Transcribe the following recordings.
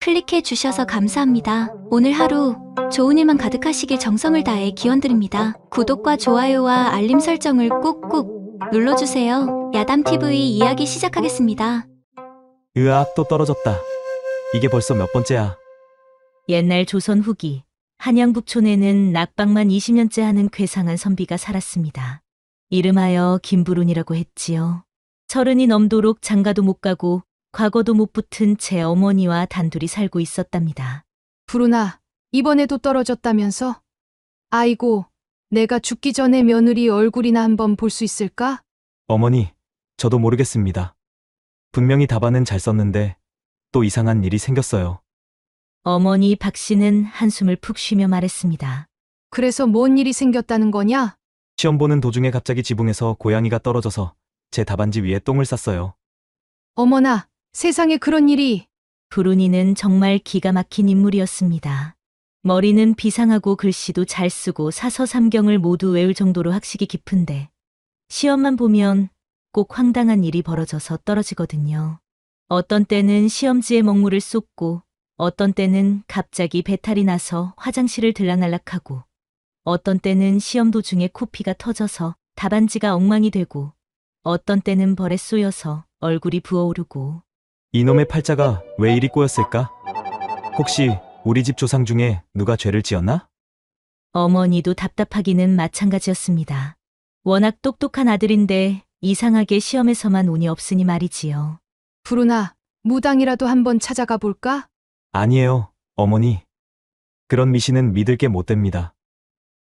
클릭해 주셔서 감사합니다. 오늘 하루 좋은 일만 가득하시길 정성을 다해 기원드립니다. 구독과 좋아요와 알림 설정을 꾹꾹 눌러주세요. 야담TV 이야기 시작하겠습니다. 으악, 또 떨어졌다. 이게 벌써 몇 번째야. 옛날 조선 후기 한양북촌에는 낙방만 20년째 하는 괴상한 선비가 살았습니다. 이름하여 김부룬이라고 했지요. 30이 넘도록 장가도 못 가고 과거도 못 붙은 제 어머니와 단둘이 살고 있었답니다. 부르나, 이번에도 떨어졌다면서? 아이고, 내가 죽기 전에 며느리 얼굴이나 한번 볼 수 있을까? 어머니, 저도 모르겠습니다. 분명히 답안은 잘 썼는데 또 이상한 일이 생겼어요. 어머니 박 씨는 한숨을 푹 쉬며 말했습니다. 그래서 뭔 일이 생겼다는 거냐? 시험 보는 도중에 갑자기 지붕에서 고양이가 떨어져서 제 답안지 위에 똥을 쌌어요. 어머나, 세상에 그런 일이. 부룬이는 정말 기가 막힌 인물이었습니다. 머리는 비상하고 글씨도 잘 쓰고 사서삼경을 모두 외울 정도로 학식이 깊은데 시험만 보면 꼭 황당한 일이 벌어져서 떨어지거든요. 어떤 때는 시험지에 먹물을 쏟고 어떤 때는 갑자기 배탈이 나서 화장실을 들락날락하고 어떤 때는 시험 도중에 코피가 터져서 답안지가 엉망이 되고 어떤 때는 벌에 쏘여서 얼굴이 부어오르고 이놈의 팔자가 왜 이리 꼬였을까? 혹시 우리 집 조상 중에 누가 죄를 지었나? 어머니도 답답하기는 마찬가지였습니다. 워낙 똑똑한 아들인데 이상하게 시험에서만 운이 없으니 말이지요. 부르나, 무당이라도 한번 찾아가 볼까? 아니에요, 어머니. 그런 미신은 믿을 게 못 됩니다.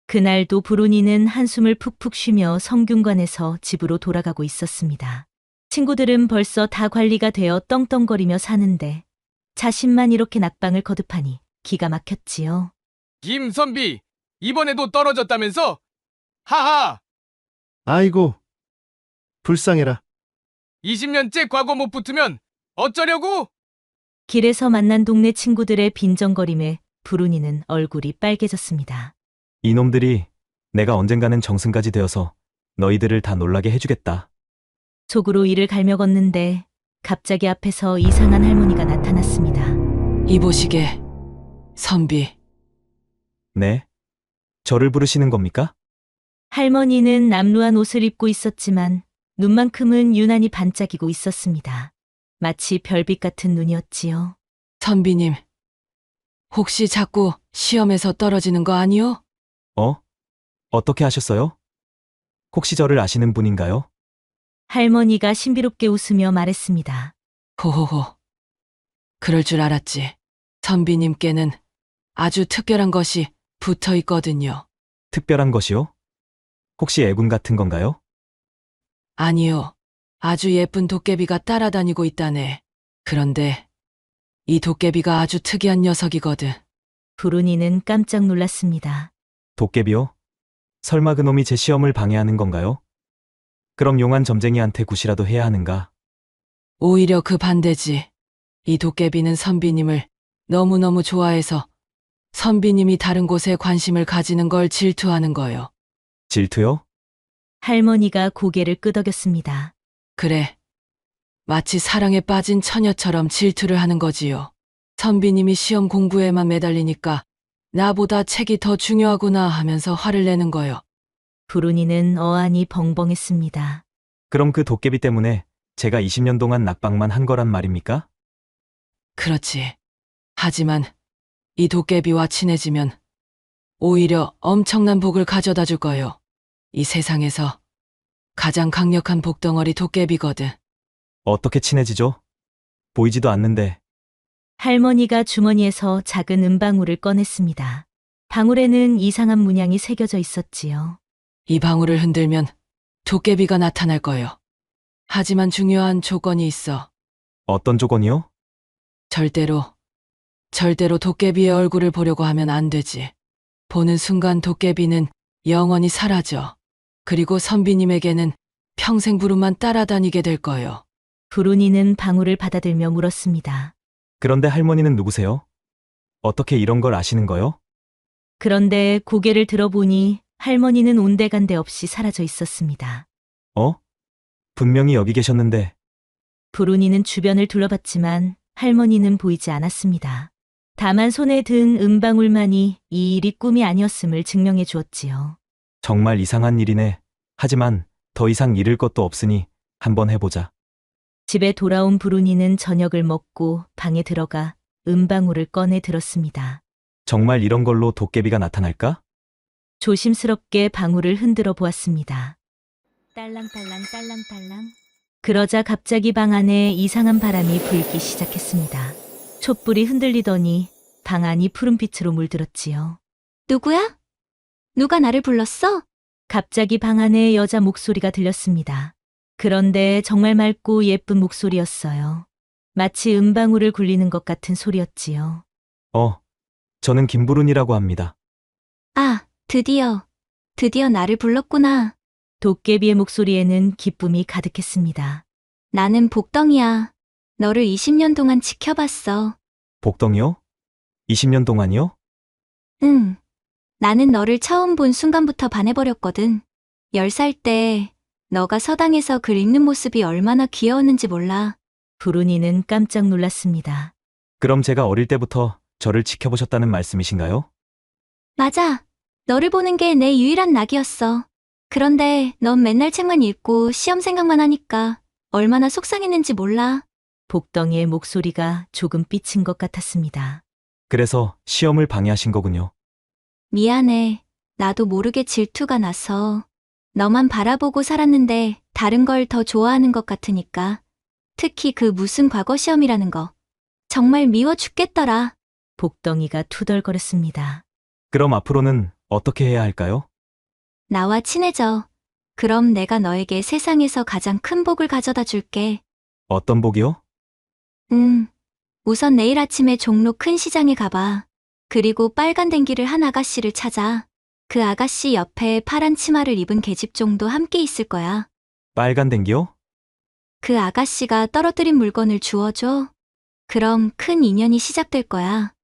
그날도 부룬이는 한숨을 푹푹 쉬며 성균관에서 집으로 돌아가고 있었습니다. 친구들은 벌써 다 관리가 되어 떵떵거리며 사는데 자신만 이렇게 낙방을 거듭하니 기가 막혔지요. 김선비, 이번에도 떨어졌다면서? 하하! 아이고, 불쌍해라. 20년째 과거 못 붙으면 어쩌려고? 길에서 만난 동네 친구들의 빈정거림에 부룬이는 얼굴이 빨개졌습니다. 이놈들이 내가 언젠가는 정승까지 되어서 너희들을 다 놀라게 해주겠다. 속으로 이를 갈며 걷는데 갑자기 앞에서 이상한 할머니가 나타났습니다. 이보시게, 선비. 네? 저를 부르시는 겁니까? 할머니는 남루한 옷을 입고 있었지만 눈만큼은 유난히 반짝이고 있었습니다. 마치 별빛 같은 눈이었지요. 선비님, 혹시 자꾸 시험에서 떨어지는 거 아니요? 어떻게 하셨어요? 혹시 저를 아시는 분인가요? 할머니가 신비롭게 웃으며 말했습니다. 호호호. 그럴 줄 알았지. 선비님께는 아주 특별한 것이 붙어 있거든요. 특별한 것이요? 혹시 애군 같은 건가요? 아니요. 아주 예쁜 도깨비가 따라다니고 있다네. 그런데 이 도깨비가 아주 특이한 녀석이거든. 부룬이는 깜짝 놀랐습니다. 도깨비요? 설마 그놈이 제 시험을 방해하는 건가요? 그럼 용한 점쟁이한테 굿이라도 해야 하는가? 오히려 그 반대지. 이 도깨비는 선비님을 너무너무 좋아해서 선비님이 다른 곳에 관심을 가지는 걸 질투하는 거요. 질투요? 할머니가 고개를 끄덕였습니다. 그래. 마치 사랑에 빠진 처녀처럼 질투를 하는 거지요. 선비님이 시험 공부에만 매달리니까 나보다 책이 더 중요하구나 하면서 화를 내는 거요. 부룬이는 어안이 벙벙했습니다. 그럼 그 도깨비 때문에 제가 20년 동안 낙방만 한 거란 말입니까? 그렇지. 하지만 이 도깨비와 친해지면 오히려 엄청난 복을 가져다 줄 거요. 이 세상에서 가장 강력한 복덩어리 도깨비거든. 어떻게 친해지죠? 보이지도 않는데. 할머니가 주머니에서 작은 은방울을 꺼냈습니다. 방울에는 이상한 문양이 새겨져 있었지요. 이 방울을 흔들면 도깨비가 나타날 거요. 하지만 중요한 조건이 있어. 어떤 조건이요? 절대로 도깨비의 얼굴을 보려고 하면 안 되지. 보는 순간 도깨비는 영원히 사라져. 그리고 선비님에게는 평생 부름만 따라다니게 될 거요. 부룬이는 방울을 받아들며 물었습니다. 그런데 할머니는 누구세요? 어떻게 이런 걸 아시는 거요? 그런데 고개를 들어보니 할머니는 온데간데 없이 사라져 있었습니다. 분명히 여기 계셨는데. 부룬이는 주변을 둘러봤지만 할머니는 보이지 않았습니다. 다만 손에 든 은방울만이 이 일이 꿈이 아니었음을 증명해 주었지요. 정말 이상한 일이네. 하지만 더 이상 잃을 것도 없으니 한번 해보자. 집에 돌아온 브루니는 저녁을 먹고 방에 들어가 은방울을 꺼내 들었습니다. 정말 이런 걸로 도깨비가 나타날까? 조심스럽게 방울을 흔들어 보았습니다. 딸랑딸랑 딸랑딸랑. 그러자 갑자기 방 안에 이상한 바람이 불기 시작했습니다. 촛불이 흔들리더니 방 안이 푸른빛으로 물들었지요. 누구야? 누가 나를 불렀어? 갑자기 방 안에 여자 목소리가 들렸습니다. 그런데 정말 맑고 예쁜 목소리였어요. 마치 은방울을 굴리는 것 같은 소리였지요. 저는 김부른이라고 합니다. 아, 드디어 나를 불렀구나. 도깨비의 목소리에는 기쁨이 가득했습니다. 나는 복덩이야. 너를 20년 동안 지켜봤어. 복덩이요? 20년 동안이요? 응. 나는 너를 처음 본 순간부터 반해버렸거든. 10살 때 너가 서당에서 글 읽는 모습이 얼마나 귀여웠는지 몰라. 부르니는 깜짝 놀랐습니다. 그럼 제가 어릴 때부터 저를 지켜보셨다는 말씀이신가요? 맞아. 너를 보는 게 내 유일한 낙이었어. 그런데 넌 맨날 책만 읽고 시험 생각만 하니까 얼마나 속상했는지 몰라. 복덩이의 목소리가 조금 삐친 것 같았습니다. 그래서 시험을 방해하신 거군요. 미안해. 나도 모르게 질투가 나서. 너만 바라보고 살았는데 다른 걸 더 좋아하는 것 같으니까. 특히 그 무슨 과거 시험이라는 거. 정말 미워 죽겠더라. 복덩이가 투덜거렸습니다. 그럼 앞으로는 어떻게 해야 할까요? 나와 친해져. 그럼 내가 너에게 세상에서 가장 큰 복을 가져다 줄게. 어떤 복이요? 우선 내일 아침에 종로 큰 시장에 가봐. 그리고 빨간 댕기를 한 아가씨를 찾아. 그 아가씨 옆에 파란 치마를 입은 계집종도 함께 있을 거야. 빨간 댕기요? 그 아가씨가 떨어뜨린 물건을 주워줘. 그럼 큰 인연이 시작될 거야.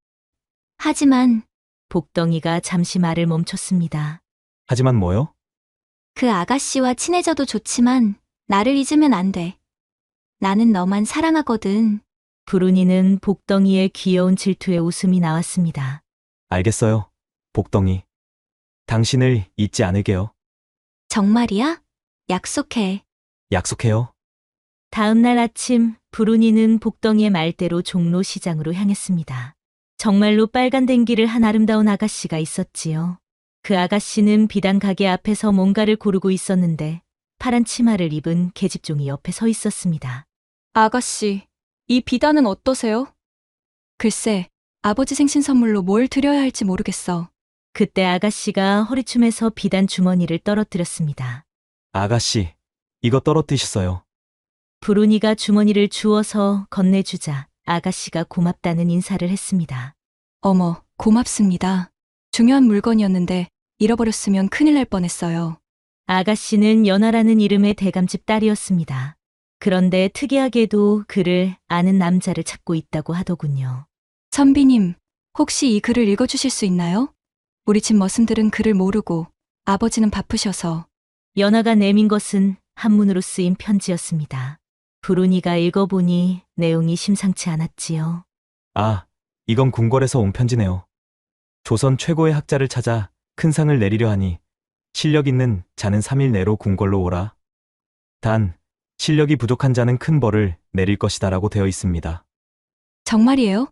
하지만 복덩이가 잠시 말을 멈췄습니다. 하지만 뭐요? 그 아가씨와 친해져도 좋지만 나를 잊으면 안 돼. 나는 너만 사랑하거든. 부르니는 복덩이의 귀여운 질투에 웃음이 나왔습니다. 알겠어요. 복덩이. 당신을 잊지 않을게요. 정말이야? 약속해. 약속해요. 다음 날 아침 부르니는 복덩이의 말대로 종로 시장으로 향했습니다. 정말로 빨간 댕기를 한 아름다운 아가씨가 있었지요. 그 아가씨는 비단 가게 앞에서 뭔가를 고르고 있었는데 파란 치마를 입은 계집종이 옆에 서 있었습니다. 아가씨, 이 비단은 어떠세요? 글쎄, 아버지 생신 선물로 뭘 드려야 할지 모르겠어. 그때 아가씨가 허리춤에서 비단 주머니를 떨어뜨렸습니다. 아가씨, 이거 떨어뜨셨어요. 부르니가 주머니를 주워서 건네주자 아가씨가 고맙다는 인사를 했습니다. 어머, 고맙습니다. 중요한 물건이었는데 잃어버렸으면 큰일 날 뻔했어요. 아가씨는 연아라는 이름의 대감집 딸이었습니다. 그런데 특이하게도 그를 아는 남자를 찾고 있다고 하더군요. 선비님, 혹시 이 글을 읽어주실 수 있나요? 우리 집 머슴들은 글을 모르고 아버지는 바쁘셔서. 연아가 내민 것은 한문으로 쓰인 편지였습니다. 부르니가 읽어보니 내용이 심상치 않았지요. 아, 이건 궁궐에서 온 편지네요. 조선 최고의 학자를 찾아 큰 상을 내리려 하니 실력 있는 자는 3일 내로 궁궐로 오라. 단, 실력이 부족한 자는 큰 벌을 내릴 것이다라고 되어 있습니다. 정말이에요?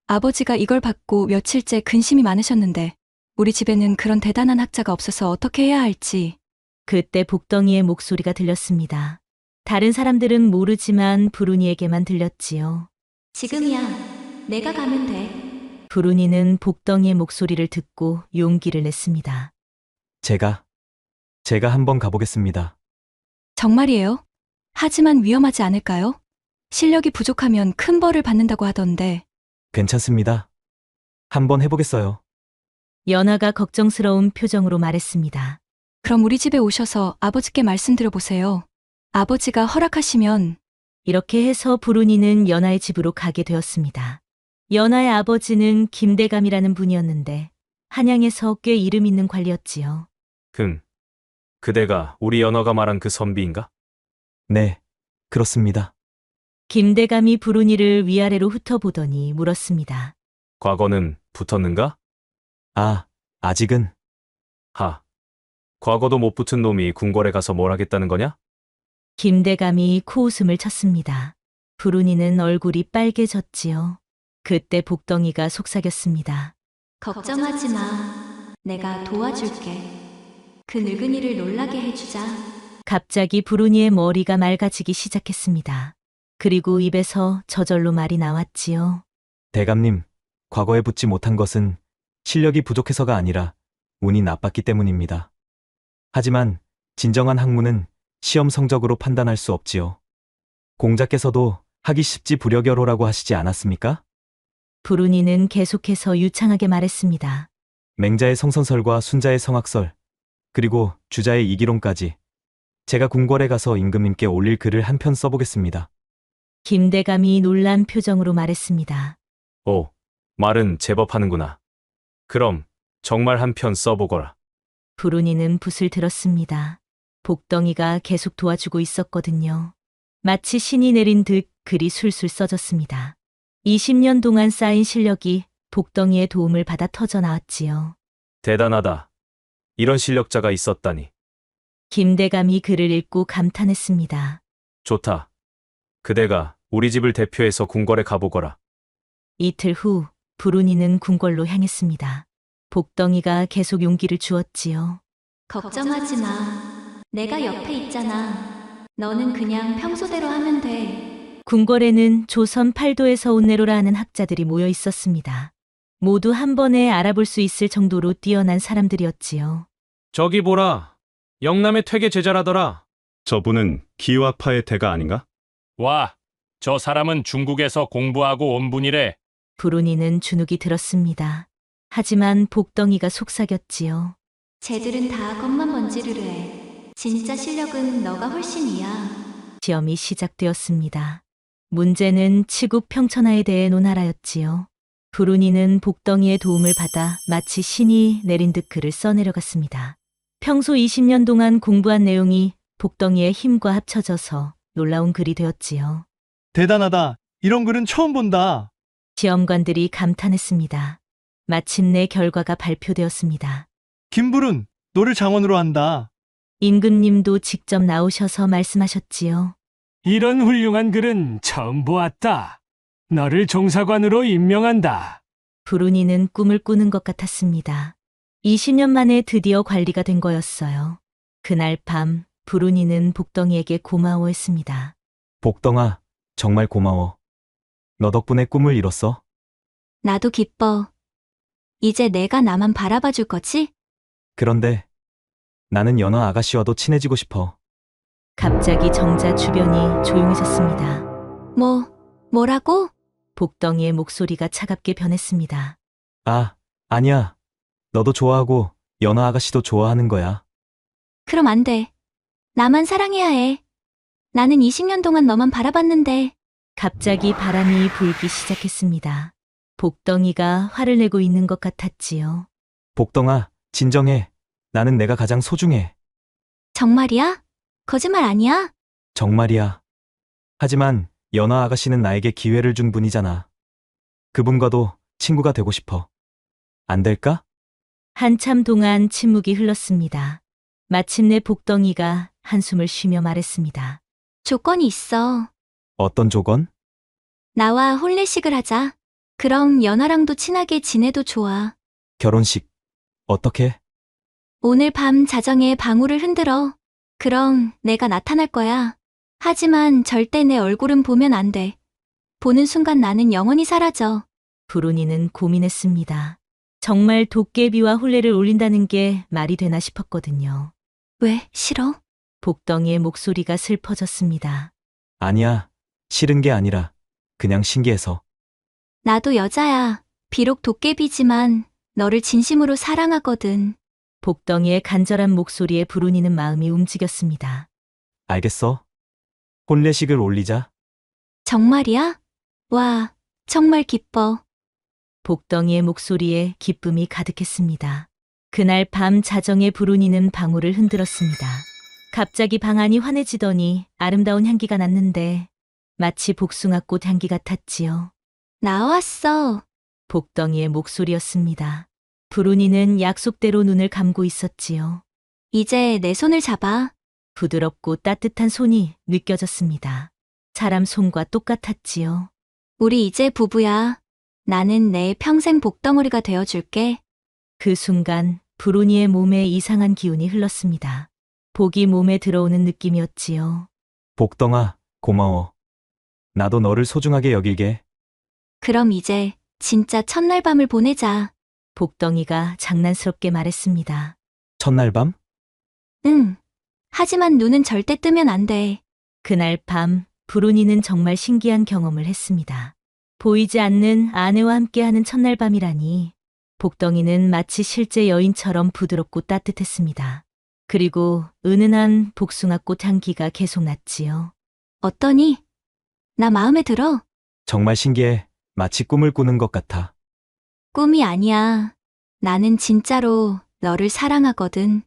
아버지가 이걸 받고 며칠째 근심이 많으셨는데 우리 집에는 그런 대단한 학자가 없어서 어떻게 해야 할지. 그때 복덩이의 목소리가 들렸습니다. 다른 사람들은 모르지만 부르니에게만 들렸지요. 지금이야. 내가 가면 돼. 부르니는 복덩이의 목소리를 듣고 용기를 냈습니다. 제가 한번 가보겠습니다. 정말이에요? 하지만 위험하지 않을까요? 실력이 부족하면 큰 벌을 받는다고 하던데. 괜찮습니다. 한번 해보겠어요. 연아가 걱정스러운 표정으로 말했습니다. 그럼 우리 집에 오셔서 아버지께 말씀드려보세요. 아버지가 허락하시면. 이렇게 해서 부르니는 연아의 집으로 가게 되었습니다. 연아의 아버지는 김대감이라는 분이었는데 한양에서 꽤 이름 있는 관리였지요. 그대가 우리 연어가 말한 그 선비인가? 네, 그렇습니다. 김대감이 부르니를 위아래로 훑어보더니 물었습니다. 과거는 붙었는가? 아, 아직은. 하. 과거도 못 붙은 놈이 궁궐에 가서 뭘 하겠다는 거냐? 김대감이 코웃음을 쳤습니다. 불운이는 얼굴이 빨개졌지요. 그때 복덩이가 속삭였습니다. 걱정하지 마. 내가 도와줄게. 그 늙은이를 놀라게 해주자. 갑자기 불운이의 머리가 맑아지기 시작했습니다. 그리고 입에서 저절로 말이 나왔지요. 대감님, 과거에 붙지 못한 것은 실력이 부족해서가 아니라 운이 나빴기 때문입니다. 하지만 진정한 학문은 시험 성적으로 판단할 수 없지요. 공자께서도 하기 쉽지 부려겨로라고 하시지 않았습니까? 불운이는 계속해서 유창하게 말했습니다. 맹자의 성선설과 순자의 성악설, 그리고 주자의 이기론까지 제가 궁궐에 가서 임금님께 올릴 글을 한 편 써보겠습니다. 김대감이 놀란 표정으로 말했습니다. 오, 말은 제법 하는구나. 그럼 정말 한 편 써보거라. 불운이는 붓을 들었습니다. 복덩이가 계속 도와주고 있었거든요. 마치 신이 내린 듯 글이 술술 써졌습니다. 20년 동안 쌓인 실력이 복덩이의 도움을 받아 터져 나왔지요. 대단하다. 이런 실력자가 있었다니. 김대감이 글을 읽고 감탄했습니다. 좋다. 그대가 우리 집을 대표해서 궁궐에 가보거라. 이틀 후 불운이는 궁궐로 향했습니다. 복덩이가 계속 용기를 주었지요. 걱정하지 마. 내가 옆에 있잖아. 너는 그냥 평소대로 하면 돼. 궁궐에는 조선 팔도에서 온 내로라 하는 학자들이 모여 있었습니다. 모두 한 번에 알아볼 수 있을 정도로 뛰어난 사람들이었지요. 저기 보라. 영남의 퇴계 제자라더라. 저분은 기와파의 대가 아닌가? 와, 저 사람은 중국에서 공부하고 온 분이래. 불운이는 주눅이 들었습니다. 하지만 복덩이가 속삭였지요. 쟤들은 다 겉만 번지르르 해. 진짜 실력은 너가 훨씬이야. 시험이 시작되었습니다. 문제는 치국 평천하에 대해 논하라였지요. 불운이는 복덩이의 도움을 받아 마치 신이 내린 듯 글을 써내려갔습니다. 평소 20년 동안 공부한 내용이 복덩이의 힘과 합쳐져서 놀라운 글이 되었지요. 대단하다. 이런 글은 처음 본다. 시험관들이 감탄했습니다. 마침내 결과가 발표되었습니다. 김불은 너를 장원으로 한다. 임금님도 직접 나오셔서 말씀하셨지요. 이런 훌륭한 글은 처음 보았다. 너를 종사관으로 임명한다. 불운이는 꿈을 꾸는 것 같았습니다. 20년 만에 드디어 관리가 된 거였어요. 그날 밤 불운이는 복덩이에게 고마워했습니다. 복덩아, 정말 고마워. 너 덕분에 꿈을 이뤘어. 나도 기뻐. 이제 내가 나만 바라봐 줄 거지? 그런데 나는 연어 아가씨와도 친해지고 싶어. 갑자기 정자 주변이 조용해졌습니다. 뭐라고? 복덩이의 목소리가 차갑게 변했습니다. 아, 아니야. 너도 좋아하고 연어 아가씨도 좋아하는 거야. 그럼 안 돼. 나만 사랑해야 해. 나는 20년 동안 너만 바라봤는데. 갑자기 바람이 불기 시작했습니다. 복덩이가 화를 내고 있는 것 같았지요. 복덩아, 진정해. 나는 내가 가장 소중해. 정말이야? 거짓말 아니야? 정말이야. 하지만 연어 아가씨는 나에게 기회를 준 분이잖아. 그분과도 친구가 되고 싶어. 안 될까? 한참 동안 침묵이 흘렀습니다. 마침내 복덩이가 한숨을 쉬며 말했습니다. 조건이 있어. 어떤 조건? 나와 혼례식을 하자. 그럼 연하랑도 친하게 지내도 좋아. 결혼식. 어떻게? 오늘 밤 자정에 방울을 흔들어. 그럼 내가 나타날 거야. 하지만 절대 내 얼굴은 보면 안 돼. 보는 순간 나는 영원히 사라져. 불운이는 고민했습니다. 정말 도깨비와 혼례를 올린다는 게 말이 되나 싶었거든요. 왜, 싫어? 복덩이의 목소리가 슬퍼졌습니다. 아니야. 싫은 게 아니라 그냥 신기해서. 나도 여자야. 비록 도깨비지만 너를 진심으로 사랑하거든. 복덩이의 간절한 목소리에 불운이는 마음이 움직였습니다. 알겠어. 혼례식을 올리자. 정말이야? 와, 정말 기뻐. 복덩이의 목소리에 기쁨이 가득했습니다. 그날 밤 자정에 불운이는 방울을 흔들었습니다. 갑자기 방 안이 환해지더니 아름다운 향기가 났는데 마치 복숭아꽃 향기 같았지요. 나왔어. 복덩이의 목소리였습니다. 불운이는 약속대로 눈을 감고 있었지요. 이제 내 손을 잡아. 부드럽고 따뜻한 손이 느껴졌습니다. 사람 손과 똑같았지요. 우리 이제 부부야. 나는 내 평생 복덩어리가 되어줄게. 그 순간 불운이의 몸에 이상한 기운이 흘렀습니다. 복이 몸에 들어오는 느낌이었지요. 복덩아, 고마워. 나도 너를 소중하게 여길게. 그럼 이제 진짜 첫날 밤을 보내자. 복덩이가 장난스럽게 말했습니다. 첫날 밤? 응. 하지만 눈은 절대 뜨면 안 돼. 그날 밤 불운이는 정말 신기한 경험을 했습니다. 보이지 않는 아내와 함께하는 첫날 밤이라니. 복덩이는 마치 실제 여인처럼 부드럽고 따뜻했습니다. 그리고 은은한 복숭아꽃 향기가 계속 났지요. 어떠니? 나 마음에 들어. 정말 신기해. 마치 꿈을 꾸는 것 같아. 꿈이 아니야. 나는 진짜로 너를 사랑하거든.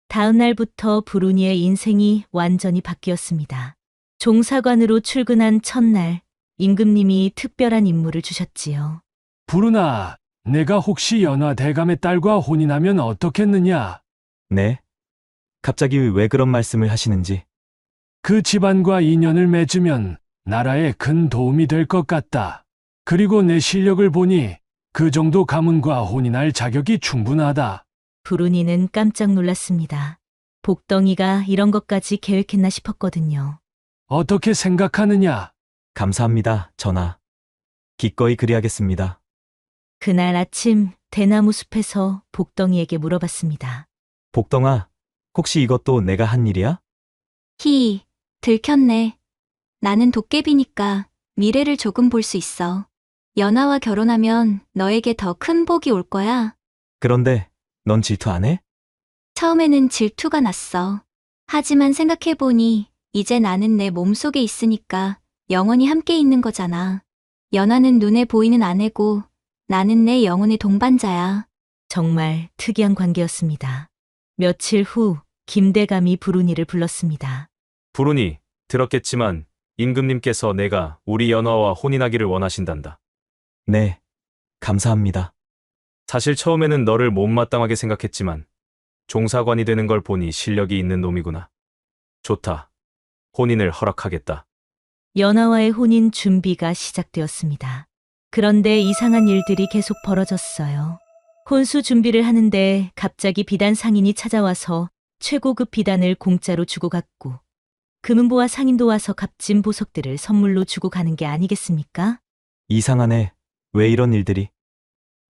다음 날부터 불운이의 인생이 완전히 바뀌었습니다. 종사관으로 출근한 첫날, 임금님이 특별한 임무를 주셨지요. 불운아, 내가 혹시 연화 대감의 딸과 혼인하면 어떻겠느냐? 네? 갑자기 왜 그런 말씀을 하시는지. 그 집안과 인연을 맺으면 나라에 큰 도움이 될 것 같다. 그리고 내 실력을 보니 그 정도 가문과 혼인할 자격이 충분하다. 불운이는 깜짝 놀랐습니다. 복덩이가 이런 것까지 계획했나 싶었거든요. 어떻게 생각하느냐? 감사합니다, 전하. 기꺼이 그리하겠습니다. 그날 아침 대나무 숲에서 복덩이에게 물어봤습니다. 복덩아, 혹시 이것도 내가 한 일이야? 들켰네. 나는 도깨비니까 미래를 조금 볼 수 있어. 연하와 결혼하면 너에게 더 큰 복이 올 거야. 그런데 넌 질투 안 해? 처음에는 질투가 났어. 하지만 생각해보니 이제 나는 내 몸속에 있으니까 영원히 함께 있는 거잖아. 연하는 눈에 보이는 아내고 나는 내 영혼의 동반자야. 정말 특이한 관계였습니다. 며칠 후 김대감이 불운이를 불렀습니다. 불운이 들었겠지만 임금님께서 내가 우리 연화와 혼인하기를 원하신단다. 네, 감사합니다. 사실 처음에는 너를 못마땅하게 생각했지만 종사관이 되는 걸 보니 실력이 있는 놈이구나. 좋다. 혼인을 허락하겠다. 연하와의 혼인 준비가 시작되었습니다. 그런데 이상한 일들이 계속 벌어졌어요. 혼수 준비를 하는데 갑자기 비단 상인이 찾아와서 최고급 비단을 공짜로 주고 갔고 금은보와 상인도 와서 값진 보석들을 선물로 주고 가는 게 아니겠습니까? 이상하네. 왜 이런 일들이?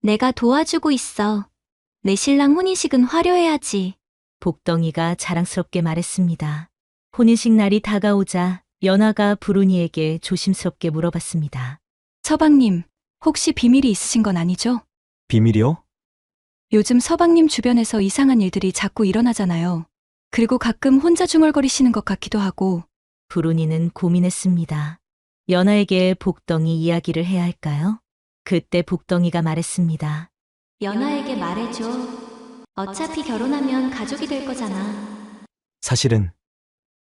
내가 도와주고 있어. 내 신랑 혼인식은 화려해야지. 복덩이가 자랑스럽게 말했습니다. 혼인식 날이 다가오자 연하가 불운이에게 조심스럽게 물어봤습니다. 서방님, 혹시 비밀이 있으신 건 아니죠? 비밀이요? 요즘 서방님 주변에서 이상한 일들이 자꾸 일어나잖아요. 그리고 가끔 혼자 중얼거리시는 것 같기도 하고. 불운이는 고민했습니다. 연하에게 복덩이 이야기를 해야 할까요? 그때 복덩이가 말했습니다. 연하에게 말해줘. 어차피 결혼하면 가족이 될 거잖아. 사실은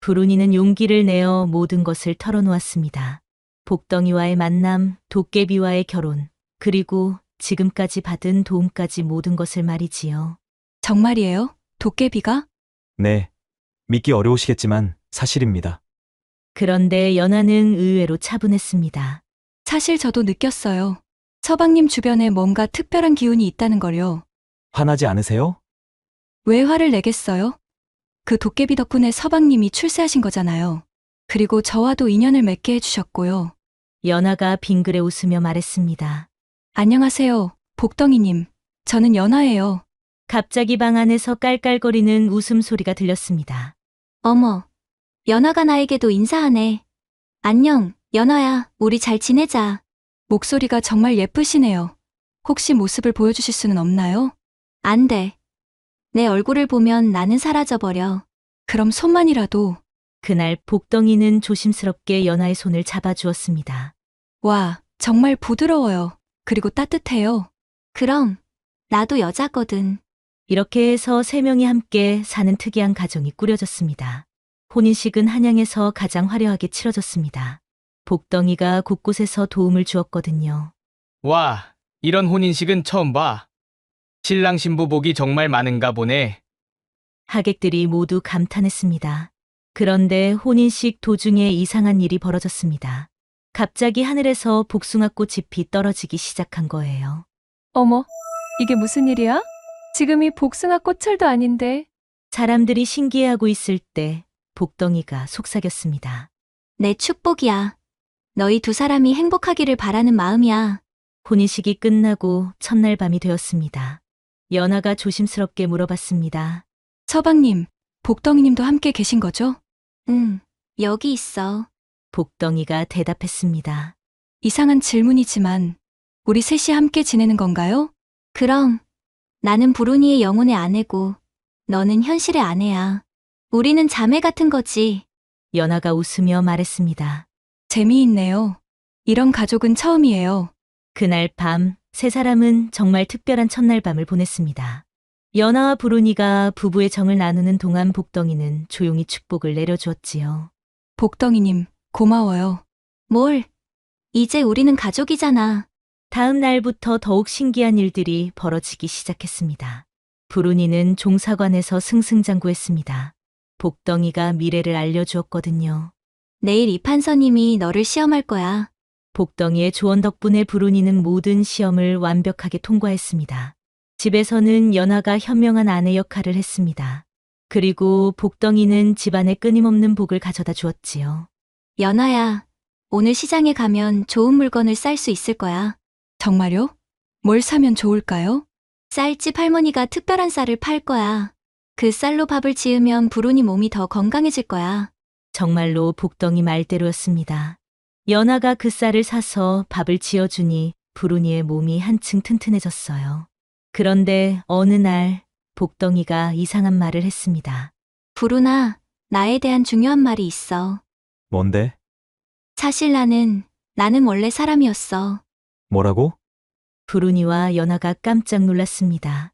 불운이는 용기를 내어 모든 것을 털어놓았습니다. 복덩이와의 만남, 도깨비와의 결혼, 그리고 지금까지 받은 도움까지 모든 것을 말이지요. 정말이에요? 도깨비가? 네, 믿기 어려우시겠지만 사실입니다. 그런데 연하는 의외로 차분했습니다. 사실 저도 느꼈어요. 서방님 주변에 뭔가 특별한 기운이 있다는 걸요. 화나지 않으세요? 왜 화를 내겠어요? 그 도깨비 덕분에 서방님이 출세하신 거잖아요. 그리고 저와도 인연을 맺게 해주셨고요. 연하가 빙그레 웃으며 말했습니다. 안녕하세요, 복덩이님. 저는 연하예요. 갑자기 방 안에서 깔깔거리는 웃음소리가 들렸습니다. 어머, 연하가 나에게도 인사하네. 안녕, 연하야. 우리 잘 지내자. 목소리가 정말 예쁘시네요. 혹시 모습을 보여주실 수는 없나요? 안 돼. 내 얼굴을 보면 나는 사라져버려. 그럼 손만이라도. 그날 복덩이는 조심스럽게 연하의 손을 잡아주었습니다. 와, 정말 부드러워요. 그리고 따뜻해요. 그럼, 나도 여자거든. 이렇게 해서 세 명이 함께 사는 특이한 가정이 꾸려졌습니다. 혼인식은 한양에서 가장 화려하게 치러졌습니다. 복덩이가 곳곳에서 도움을 주었거든요. 와, 이런 혼인식은 처음 봐. 신랑 신부 복이 정말 많은가 보네. 하객들이 모두 감탄했습니다. 그런데 혼인식 도중에 이상한 일이 벌어졌습니다. 갑자기 하늘에서 복숭아꽃 잎이 떨어지기 시작한 거예요. 어머, 이게 무슨 일이야? 지금이 복숭아 꽃철도 아닌데. 사람들이 신기해하고 있을 때 복덩이가 속삭였습니다. 내 축복이야. 너희 두 사람이 행복하기를 바라는 마음이야. 혼인식이 끝나고 첫날 밤이 되었습니다. 연하가 조심스럽게 물어봤습니다. 서방님, 복덩이님도 함께 계신 거죠? 응, 여기 있어. 복덩이가 대답했습니다. 이상한 질문이지만 우리 셋이 함께 지내는 건가요? 그럼, 나는 브루니의 영혼의 아내고, 너는 현실의 아내야. 우리는 자매 같은 거지. 연하가 웃으며 말했습니다. 재미있네요. 이런 가족은 처음이에요. 그날 밤, 세 사람은 정말 특별한 첫날 밤을 보냈습니다. 연하와 브루니가 부부의 정을 나누는 동안 복덩이는 조용히 축복을 내려주었지요. 복덩이님, 고마워요. 뭘? 이제 우리는 가족이잖아. 다음 날부터 더욱 신기한 일들이 벌어지기 시작했습니다. 브루니는 종사관에서 승승장구했습니다. 복덩이가 미래를 알려주었거든요. 내일 이 판사님이 너를 시험할 거야. 복덩이의 조언 덕분에 브루니는 모든 시험을 완벽하게 통과했습니다. 집에서는 연하가 현명한 아내 역할을 했습니다. 그리고 복덩이는 집안에 끊임없는 복을 가져다 주었지요. 연아야, 오늘 시장에 가면 좋은 물건을 쌀 수 있을 거야. 정말요? 뭘 사면 좋을까요? 쌀집 할머니가 특별한 쌀을 팔 거야. 그 쌀로 밥을 지으면 브루니 몸이 더 건강해질 거야. 정말로 복덩이 말대로였습니다. 연하가 그 쌀을 사서 밥을 지어주니 브루니의 몸이 한층 튼튼해졌어요. 그런데 어느 날 복덩이가 이상한 말을 했습니다. 브루나, 나에 대한 중요한 말이 있어. 뭔데? 사실 나는 원래 사람이었어. 뭐라고? 브루니와 연하가 깜짝 놀랐습니다.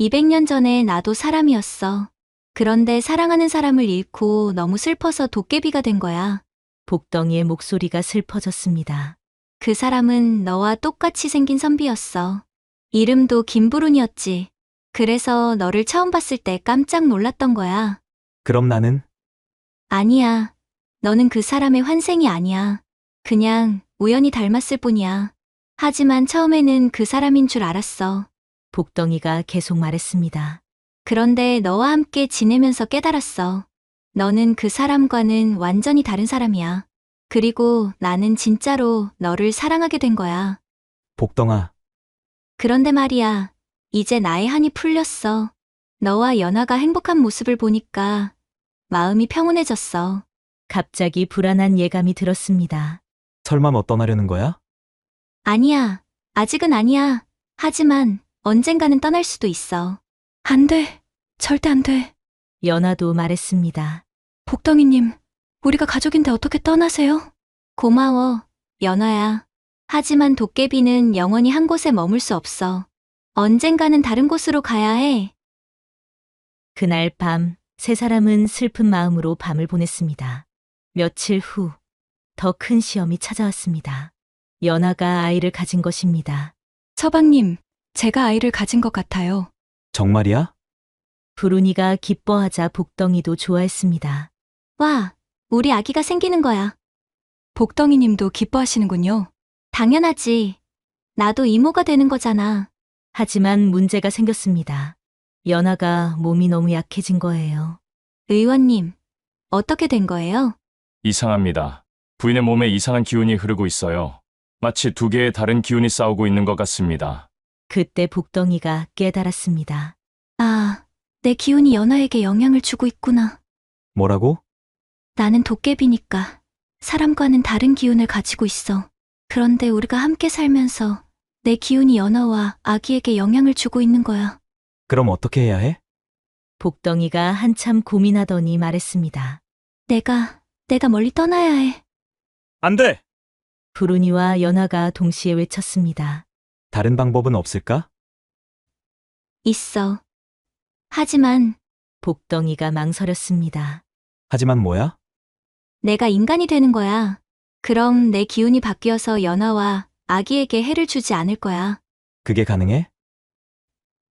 200년 전에 나도 사람이었어. 그런데 사랑하는 사람을 잃고 너무 슬퍼서 도깨비가 된 거야. 복덩이의 목소리가 슬퍼졌습니다. 그 사람은 너와 똑같이 생긴 선비였어. 이름도 김브룬이었지. 그래서 너를 처음 봤을 때 깜짝 놀랐던 거야. 그럼 나는? 아니야. 너는 그 사람의 환생이 아니야. 그냥 우연히 닮았을 뿐이야. 하지만 처음에는 그 사람인 줄 알았어. 복덩이가 계속 말했습니다. 그런데 너와 함께 지내면서 깨달았어. 너는 그 사람과는 완전히 다른 사람이야. 그리고 나는 진짜로 너를 사랑하게 된 거야. 복덩아, 그런데 말이야, 이제 나의 한이 풀렸어. 너와 연하가 행복한 모습을 보니까 마음이 평온해졌어. 갑자기 불안한 예감이 들었습니다. 설마 뭐 떠나려는 거야? 아니야, 아직은 아니야. 하지만 언젠가는 떠날 수도 있어. 안 돼. 절대 안 돼. 연하도 말했습니다. 복덩이님, 우리가 가족인데 어떻게 떠나세요? 고마워, 연하야. 하지만 도깨비는 영원히 한 곳에 머물 수 없어. 언젠가는 다른 곳으로 가야 해. 그날 밤, 세 사람은 슬픈 마음으로 밤을 보냈습니다. 며칠 후, 더 큰 시험이 찾아왔습니다. 연하가 아이를 가진 것입니다. 서방님, 제가 아이를 가진 것 같아요. 정말이야? 브루니가 기뻐하자 복덩이도 좋아했습니다. 와, 우리 아기가 생기는 거야. 복덩이님도 기뻐하시는군요. 당연하지. 나도 이모가 되는 거잖아. 하지만 문제가 생겼습니다. 연하가 몸이 너무 약해진 거예요. 의원님, 어떻게 된 거예요? 이상합니다. 부인의 몸에 이상한 기운이 흐르고 있어요. 마치 두 개의 다른 기운이 싸우고 있는 것 같습니다. 그때 복덩이가 깨달았습니다. 아, 내 기운이 연하에게 영향을 주고 있구나. 뭐라고? 나는 도깨비니까 사람과는 다른 기운을 가지고 있어. 그런데 우리가 함께 살면서 내 기운이 연하와 아기에게 영향을 주고 있는 거야. 그럼 어떻게 해야 해? 복덩이가 한참 고민하더니 말했습니다. 내가 멀리 떠나야 해. 안 돼! 브루니와 연하가 동시에 외쳤습니다. 다른 방법은 없을까? 있어. 하지만 복덩이가 망설였습니다. 하지만 뭐야? 내가 인간이 되는 거야. 그럼 내 기운이 바뀌어서 연하와 아기에게 해를 주지 않을 거야. 그게 가능해?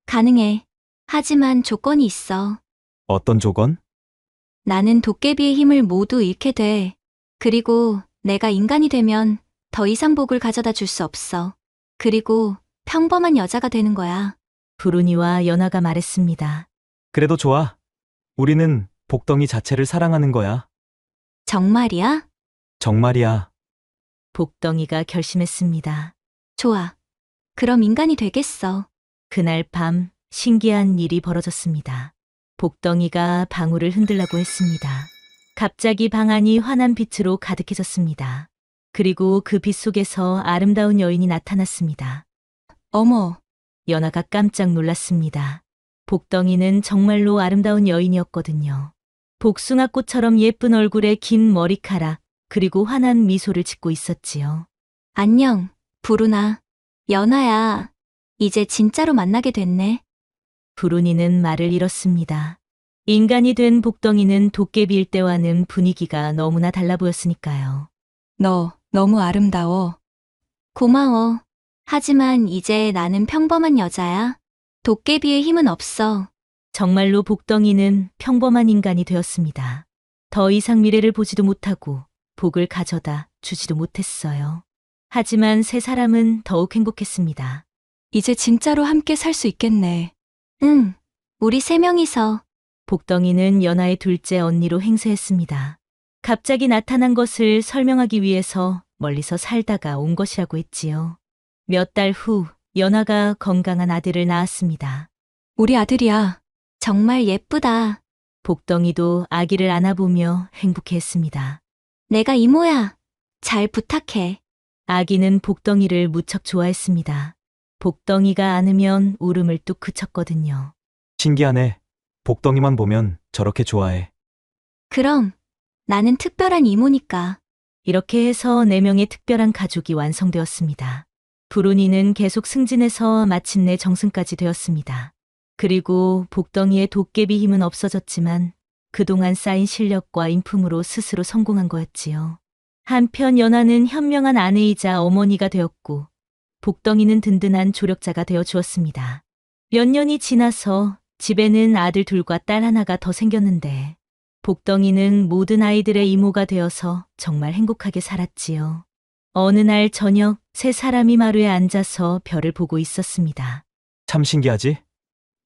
가능해. 하지만 조건이 있어. 어떤 조건? 나는 도깨비의 힘을 모두 잃게 돼. 그리고 내가 인간이 되면 더 이상 복을 가져다 줄 수 없어. 그리고 평범한 여자가 되는 거야. 부르니와 연하가 말했습니다. 그래도 좋아. 우리는 복덩이 자체를 사랑하는 거야. 정말이야? 정말이야. 복덩이가 결심했습니다. 좋아. 그럼 인간이 되겠어. 그날 밤 신기한 일이 벌어졌습니다. 복덩이가 방울을 흔들라고 했습니다. 갑자기 방 안이 환한 빛으로 가득해졌습니다. 그리고 그 빛 속에서 아름다운 여인이 나타났습니다. 어머, 연하가 깜짝 놀랐습니다. 복덩이는 정말로 아름다운 여인이었거든요. 복숭아꽃처럼 예쁜 얼굴에 긴 머리카락, 그리고 환한 미소를 짓고 있었지요. 안녕, 부르나. 연하야. 이제 진짜로 만나게 됐네. 부르니는 말을 잃었습니다. 인간이 된 복덩이는 도깨비일 때와는 분위기가 너무나 달라 보였으니까요. 너 너무 아름다워. 고마워. 하지만 이제 나는 평범한 여자야. 도깨비의 힘은 없어. 정말로 복덩이는 평범한 인간이 되었습니다. 더 이상 미래를 보지도 못하고 복을 가져다 주지도 못했어요. 하지만 세 사람은 더욱 행복했습니다. 이제 진짜로 함께 살 수 있겠네. 응, 우리 세 명이서. 복덩이는 연하의 둘째 언니로 행세했습니다. 갑자기 나타난 것을 설명하기 위해서 멀리서 살다가 온 것이라고 했지요. 몇 달 후 연하가 건강한 아들을 낳았습니다. 우리 아들이야. 정말 예쁘다. 복덩이도 아기를 안아보며 행복해했습니다. 내가 이모야. 잘 부탁해. 아기는 복덩이를 무척 좋아했습니다. 복덩이가 안으면 울음을 뚝 그쳤거든요. 신기하네. 복덩이만 보면 저렇게 좋아해. 그럼 나는 특별한 이모니까. 이렇게 해서 4명의 특별한 가족이 완성되었습니다. 부르니는 계속 승진해서 마침내 정승까지 되었습니다. 그리고 복덩이의 도깨비 힘은 없어졌지만 그동안 쌓인 실력과 인품으로 스스로 성공한 거였지요. 한편 연하는 현명한 아내이자 어머니가 되었고 복덩이는 든든한 조력자가 되어 주었습니다. 몇 년이 지나서 집에는 아들 둘과 딸 하나가 더 생겼는데 복덩이는 모든 아이들의 이모가 되어서 정말 행복하게 살았지요. 어느 날 저녁 세 사람이 마루에 앉아서 별을 보고 있었습니다. 참 신기하지?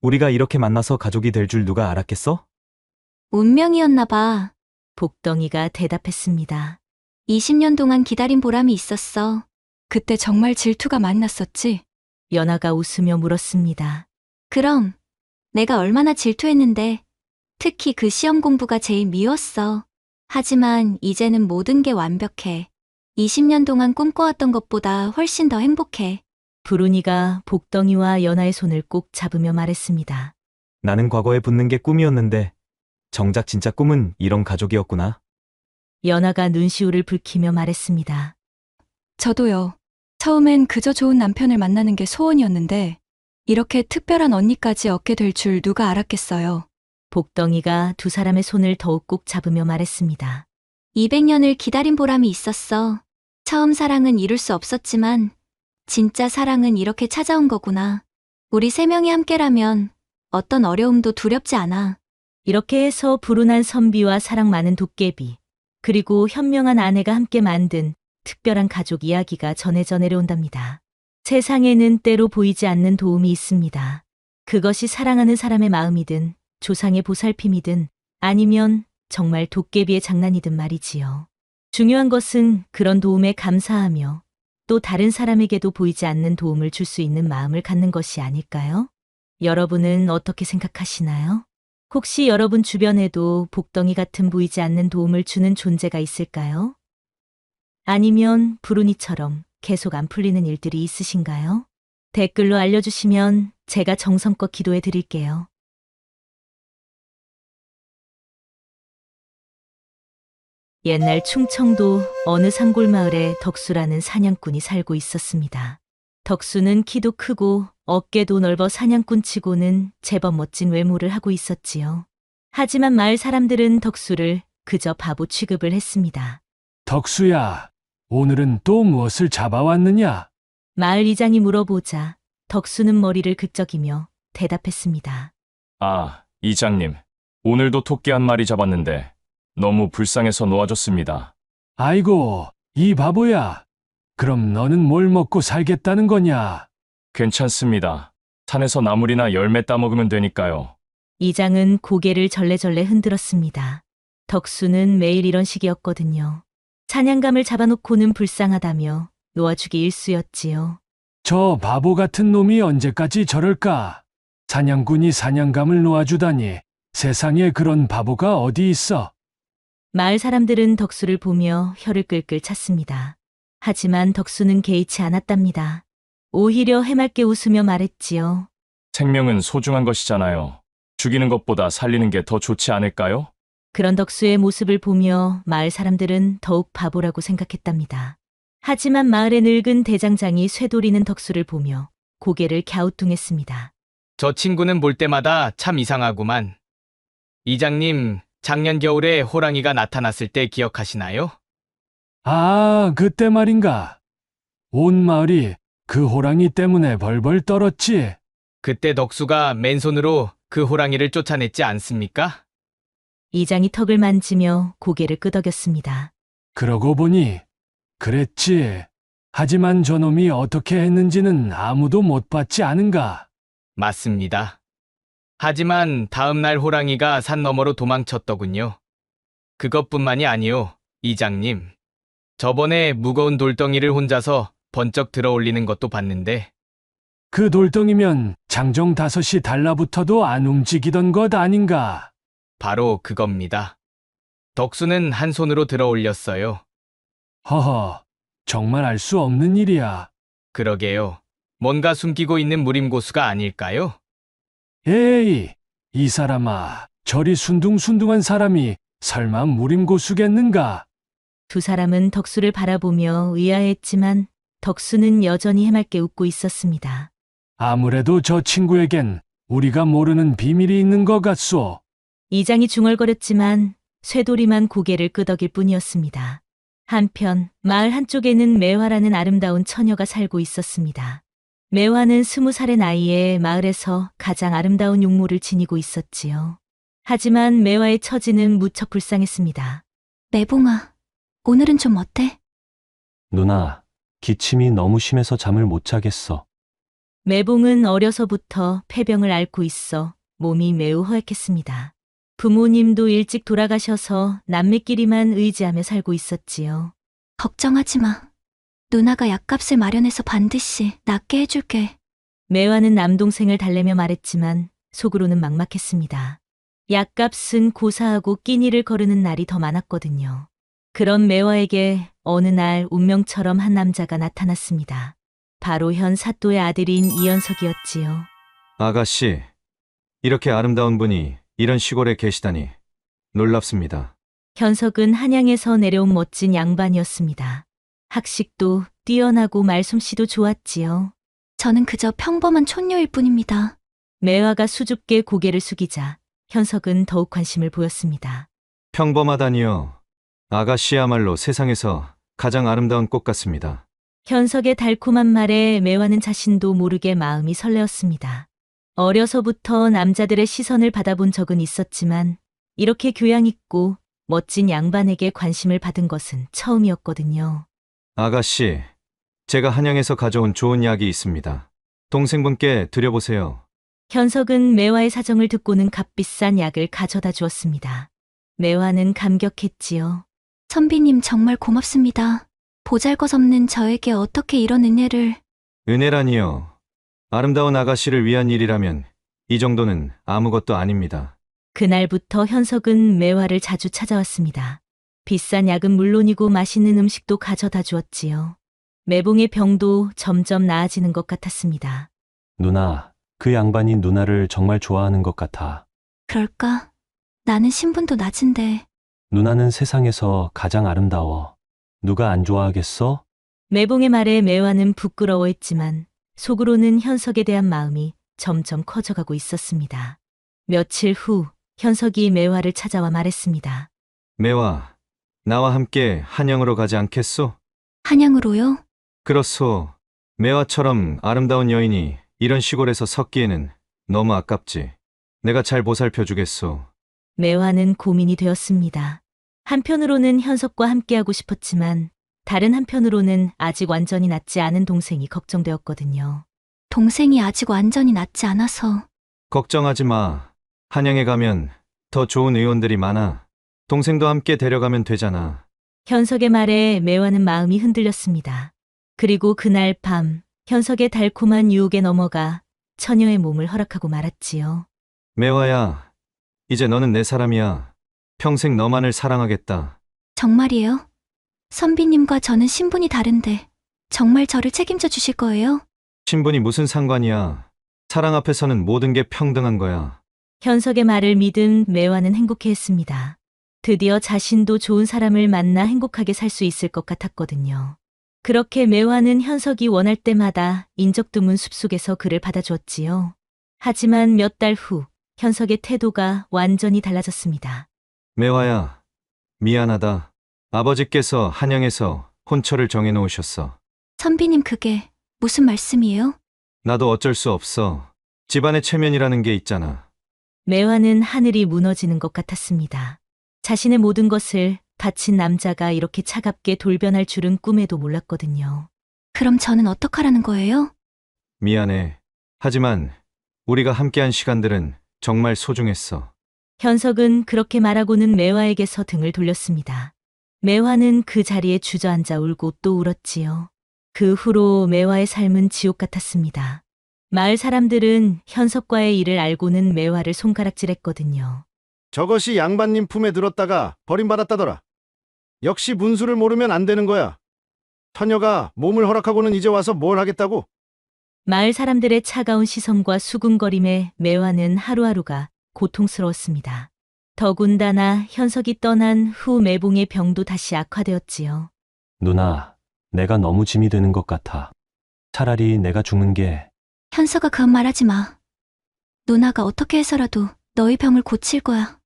우리가 이렇게 만나서 가족이 될 줄 누가 알았겠어? 운명이었나 봐. 복덩이가 대답했습니다. 20년 동안 기다린 보람이 있었어. 그때 정말 질투가 많았었지? 연하가 웃으며 물었습니다. 그럼 내가 얼마나 질투했는데. 특히 그 시험 공부가 제일 미웠어. 하지만 이제는 모든 게 완벽해. 20년 동안 꿈꿔왔던 것보다 훨씬 더 행복해. 부르니가 복덩이와 연하의 손을 꼭 잡으며 말했습니다. 나는 과거에 붙는 게 꿈이었는데 정작 진짜 꿈은 이런 가족이었구나. 연하가 눈시울을 붉히며 말했습니다. 저도요. 처음엔 그저 좋은 남편을 만나는 게 소원이었는데 이렇게 특별한 언니까지 얻게 될 줄 누가 알았겠어요. 복덩이가 두 사람의 손을 더욱 꼭 잡으며 말했습니다. 200년을 기다린 보람이 있었어. 처음 사랑은 이룰 수 없었지만 진짜 사랑은 이렇게 찾아온 거구나. 우리 세 명이 함께라면 어떤 어려움도 두렵지 않아. 이렇게 해서 불운한 선비와 사랑 많은 도깨비, 그리고 현명한 아내가 함께 만든 특별한 가족 이야기가 전해져 내려온답니다. 세상에는 때로 보이지 않는 도움이 있습니다. 그것이 사랑하는 사람의 마음이든 조상의 보살핌이든 아니면 정말 도깨비의 장난이든 말이지요. 중요한 것은 그런 도움에 감사하며 또 다른 사람에게도 보이지 않는 도움을 줄 수 있는 마음을 갖는 것이 아닐까요? 여러분은 어떻게 생각하시나요? 혹시 여러분 주변에도 복덩이 같은 보이지 않는 도움을 주는 존재가 있을까요? 아니면 부르니처럼 계속 안 풀리는 일들이 있으신가요? 댓글로 알려주시면 제가 정성껏 기도해 드릴게요. 옛날 충청도 어느 산골마을에 덕수라는 사냥꾼이 살고 있었습니다. 덕수는 키도 크고 어깨도 넓어 사냥꾼치고는 제법 멋진 외모를 하고 있었지요. 하지만 마을 사람들은 덕수를 그저 바보 취급을 했습니다. 덕수야, 오늘은 또 무엇을 잡아왔느냐? 마을 이장이 물어보자 덕수는 머리를 극적이며 대답했습니다. 아, 이장님. 오늘도 토끼 한 마리 잡았는데 너무 불쌍해서 놓아줬습니다. 아이고, 이 바보야. 그럼 너는 뭘 먹고 살겠다는 거냐? 괜찮습니다. 산에서 나물이나 열매 따먹으면 되니까요. 이장은 고개를 절레절레 흔들었습니다. 덕수는 매일 이런 식이었거든요. 사냥감을 잡아놓고는 불쌍하다며 놓아주기 일쑤였지요. 저 바보 같은 놈이 언제까지 저럴까? 사냥꾼이 사냥감을 놓아주다니. 세상에 그런 바보가 어디 있어? 마을 사람들은 덕수를 보며 혀를 끌끌 찼습니다. 하지만 덕수는 개의치 않았답니다. 오히려 해맑게 웃으며 말했지요. 생명은 소중한 것이잖아요. 죽이는 것보다 살리는 게 더 좋지 않을까요? 그런 덕수의 모습을 보며 마을 사람들은 더욱 바보라고 생각했답니다. 하지만 마을의 늙은 대장장이 쇠돌이는 덕수를 보며 고개를 갸우뚱했습니다. 저 친구는 볼 때마다 참 이상하구만. 이장님, 작년 겨울에 호랑이가 나타났을 때 기억하시나요? 아, 그때 말인가. 온 마을이 그 호랑이 때문에 벌벌 떨었지. 그때 덕수가 맨손으로 그 호랑이를 쫓아냈지 않습니까? 이장이 턱을 만지며 고개를 끄덕였습니다. 그러고 보니 그랬지. 하지만 저놈이 어떻게 했는지는 아무도 못 봤지 않은가? 맞습니다. 하지만 다음날 호랑이가 산 너머로 도망쳤더군요. 그것뿐만이 아니요, 이장님. 저번에 무거운 돌덩이를 혼자서 번쩍 들어 올리는 것도 봤는데 그 돌덩이면 장정 5이 달라붙어도 안 움직이던 것 아닌가? 바로 그겁니다. 덕수는 한 손으로 들어 올렸어요. 허허, 정말 알 수 없는 일이야. 그러게요. 뭔가 숨기고 있는 무림고수가 아닐까요? 에이, 이 사람아, 저리 순둥순둥한 사람이 설마 무림고수겠는가? 두 사람은 덕수를 바라보며 의아했지만 덕수는 여전히 해맑게 웃고 있었습니다. 아무래도 저 친구에겐 우리가 모르는 비밀이 있는 것 같소. 이장이 중얼거렸지만 쇠돌이만 고개를 끄덕일 뿐이었습니다. 한편 마을 한쪽에는 매화라는 아름다운 처녀가 살고 있었습니다. 매화는 20살의 나이에 마을에서 가장 아름다운 용모를 지니고 있었지요. 하지만 매화의 처지는 무척 불쌍했습니다. 매봉아, 오늘은 좀 어때? 누나, 기침이 너무 심해서 잠을 못 자겠어. 매봉은 어려서부터 폐병을 앓고 있어 몸이 매우 허약했습니다. 부모님도 일찍 돌아가셔서 남매끼리만 의지하며 살고 있었지요. 걱정하지 마. 누나가 약값을 마련해서 반드시 낫게 해줄게. 매화는 남동생을 달래며 말했지만 속으로는 막막했습니다. 약값은 고사하고 끼니를 거르는 날이 더 많았거든요. 그런 매화에게 어느 날 운명처럼 한 남자가 나타났습니다. 바로 현 사또의 아들인 이현석이었지요. 아가씨, 이렇게 아름다운 분이 이런 시골에 계시다니 놀랍습니다. 현석은 한양에서 내려온 멋진 양반이었습니다. 학식도 뛰어나고 말솜씨도 좋았지요. 저는 그저 평범한 촌녀일 뿐입니다. 매화가 수줍게 고개를 숙이자 현석은 더욱 관심을 보였습니다. 평범하다니요. 아가씨야말로 세상에서 가장 아름다운 꽃 같습니다. 현석의 달콤한 말에 매화는 자신도 모르게 마음이 설레었습니다. 어려서부터 남자들의 시선을 받아본 적은 있었지만 이렇게 교양 있고 멋진 양반에게 관심을 받은 것은 처음이었거든요. 아가씨, 제가 한양에서 가져온 좋은 약이 있습니다. 동생분께 드려보세요. 현석은 매화의 사정을 듣고는 값비싼 약을 가져다 주었습니다. 매화는 감격했지요. 선비님 정말 고맙습니다. 보잘것없는 저에게 어떻게 이런 은혜를... 은혜라니요. 아름다운 아가씨를 위한 일이라면 이 정도는 아무것도 아닙니다. 그날부터 현석은 매화를 자주 찾아왔습니다. 비싼 약은 물론이고 맛있는 음식도 가져다 주었지요. 매봉의 병도 점점 나아지는 것 같았습니다. 누나, 그 양반이 누나를 정말 좋아하는 것 같아. 그럴까? 나는 신분도 낮은데. 누나는 세상에서 가장 아름다워. 누가 안 좋아하겠어? 매봉의 말에 매화는 부끄러워했지만 속으로는 현석에 대한 마음이 점점 커져가고 있었습니다. 며칠 후 현석이 매화를 찾아와 말했습니다. 매화, 나와 함께 한양으로 가지 않겠소? 한양으로요? 그렇소. 매화처럼 아름다운 여인이 이런 시골에서 섰기에는 너무 아깝지. 내가 잘 보살펴주겠소. 매화는 고민이 되었습니다. 한편으로는 현석과 함께하고 싶었지만 다른 한편으로는 아직 완전히 낫지 않은 동생이 걱정되었거든요. 동생이 아직 완전히 낫지 않아서. 걱정하지 마. 한양에 가면 더 좋은 의원들이 많아. 동생도 함께 데려가면 되잖아. 현석의 말에 매화는 마음이 흔들렸습니다. 그리고 그날 밤 현석의 달콤한 유혹에 넘어가 처녀의 몸을 허락하고 말았지요. 매화야, 이제 너는 내 사람이야. 평생 너만을 사랑하겠다. 정말이에요? 선비님과 저는 신분이 다른데 정말 저를 책임져 주실 거예요? 신분이 무슨 상관이야. 사랑 앞에서는 모든 게 평등한 거야. 현석의 말을 믿은 매화는 행복해했습니다. 드디어 자신도 좋은 사람을 만나 행복하게 살 수 있을 것 같았거든요. 그렇게 매화는 현석이 원할 때마다 인적 드문 숲속에서 그를 받아주었지요. 하지만 몇 달 후 현석의 태도가 완전히 달라졌습니다. 매화야, 미안하다. 아버지께서 한양에서 혼처를 정해놓으셨어. 선비님 그게 무슨 말씀이에요? 나도 어쩔 수 없어. 집안의 체면이라는 게 있잖아. 매화는 하늘이 무너지는 것 같았습니다. 자신의 모든 것을 바친 남자가 이렇게 차갑게 돌변할 줄은 꿈에도 몰랐거든요. 그럼 저는 어떡하라는 거예요? 미안해. 하지만 우리가 함께한 시간들은 정말 소중했어. 현석은 그렇게 말하고는 매화에게서 등을 돌렸습니다. 매화는 그 자리에 주저앉아 울고 또 울었지요. 그 후로 매화의 삶은 지옥 같았습니다. 마을 사람들은 현석과의 일을 알고는 매화를 손가락질했거든요. 저것이 양반님 품에 들었다가 버림받았다더라. 역시 문수를 모르면 안 되는 거야. 처녀가 몸을 허락하고는 이제 와서 뭘 하겠다고? 마을 사람들의 차가운 시선과 수군거림에 매화는 하루하루가 고통스러웠습니다. 더군다나 현석이 떠난 후 매봉의 병도 다시 악화되었지요. 누나, 내가 너무 짐이 되는 것 같아. 차라리 내가 죽는 게. 현석아 그런 말하지 마. 누나가 어떻게 해서라도 너희 병을 고칠 거야.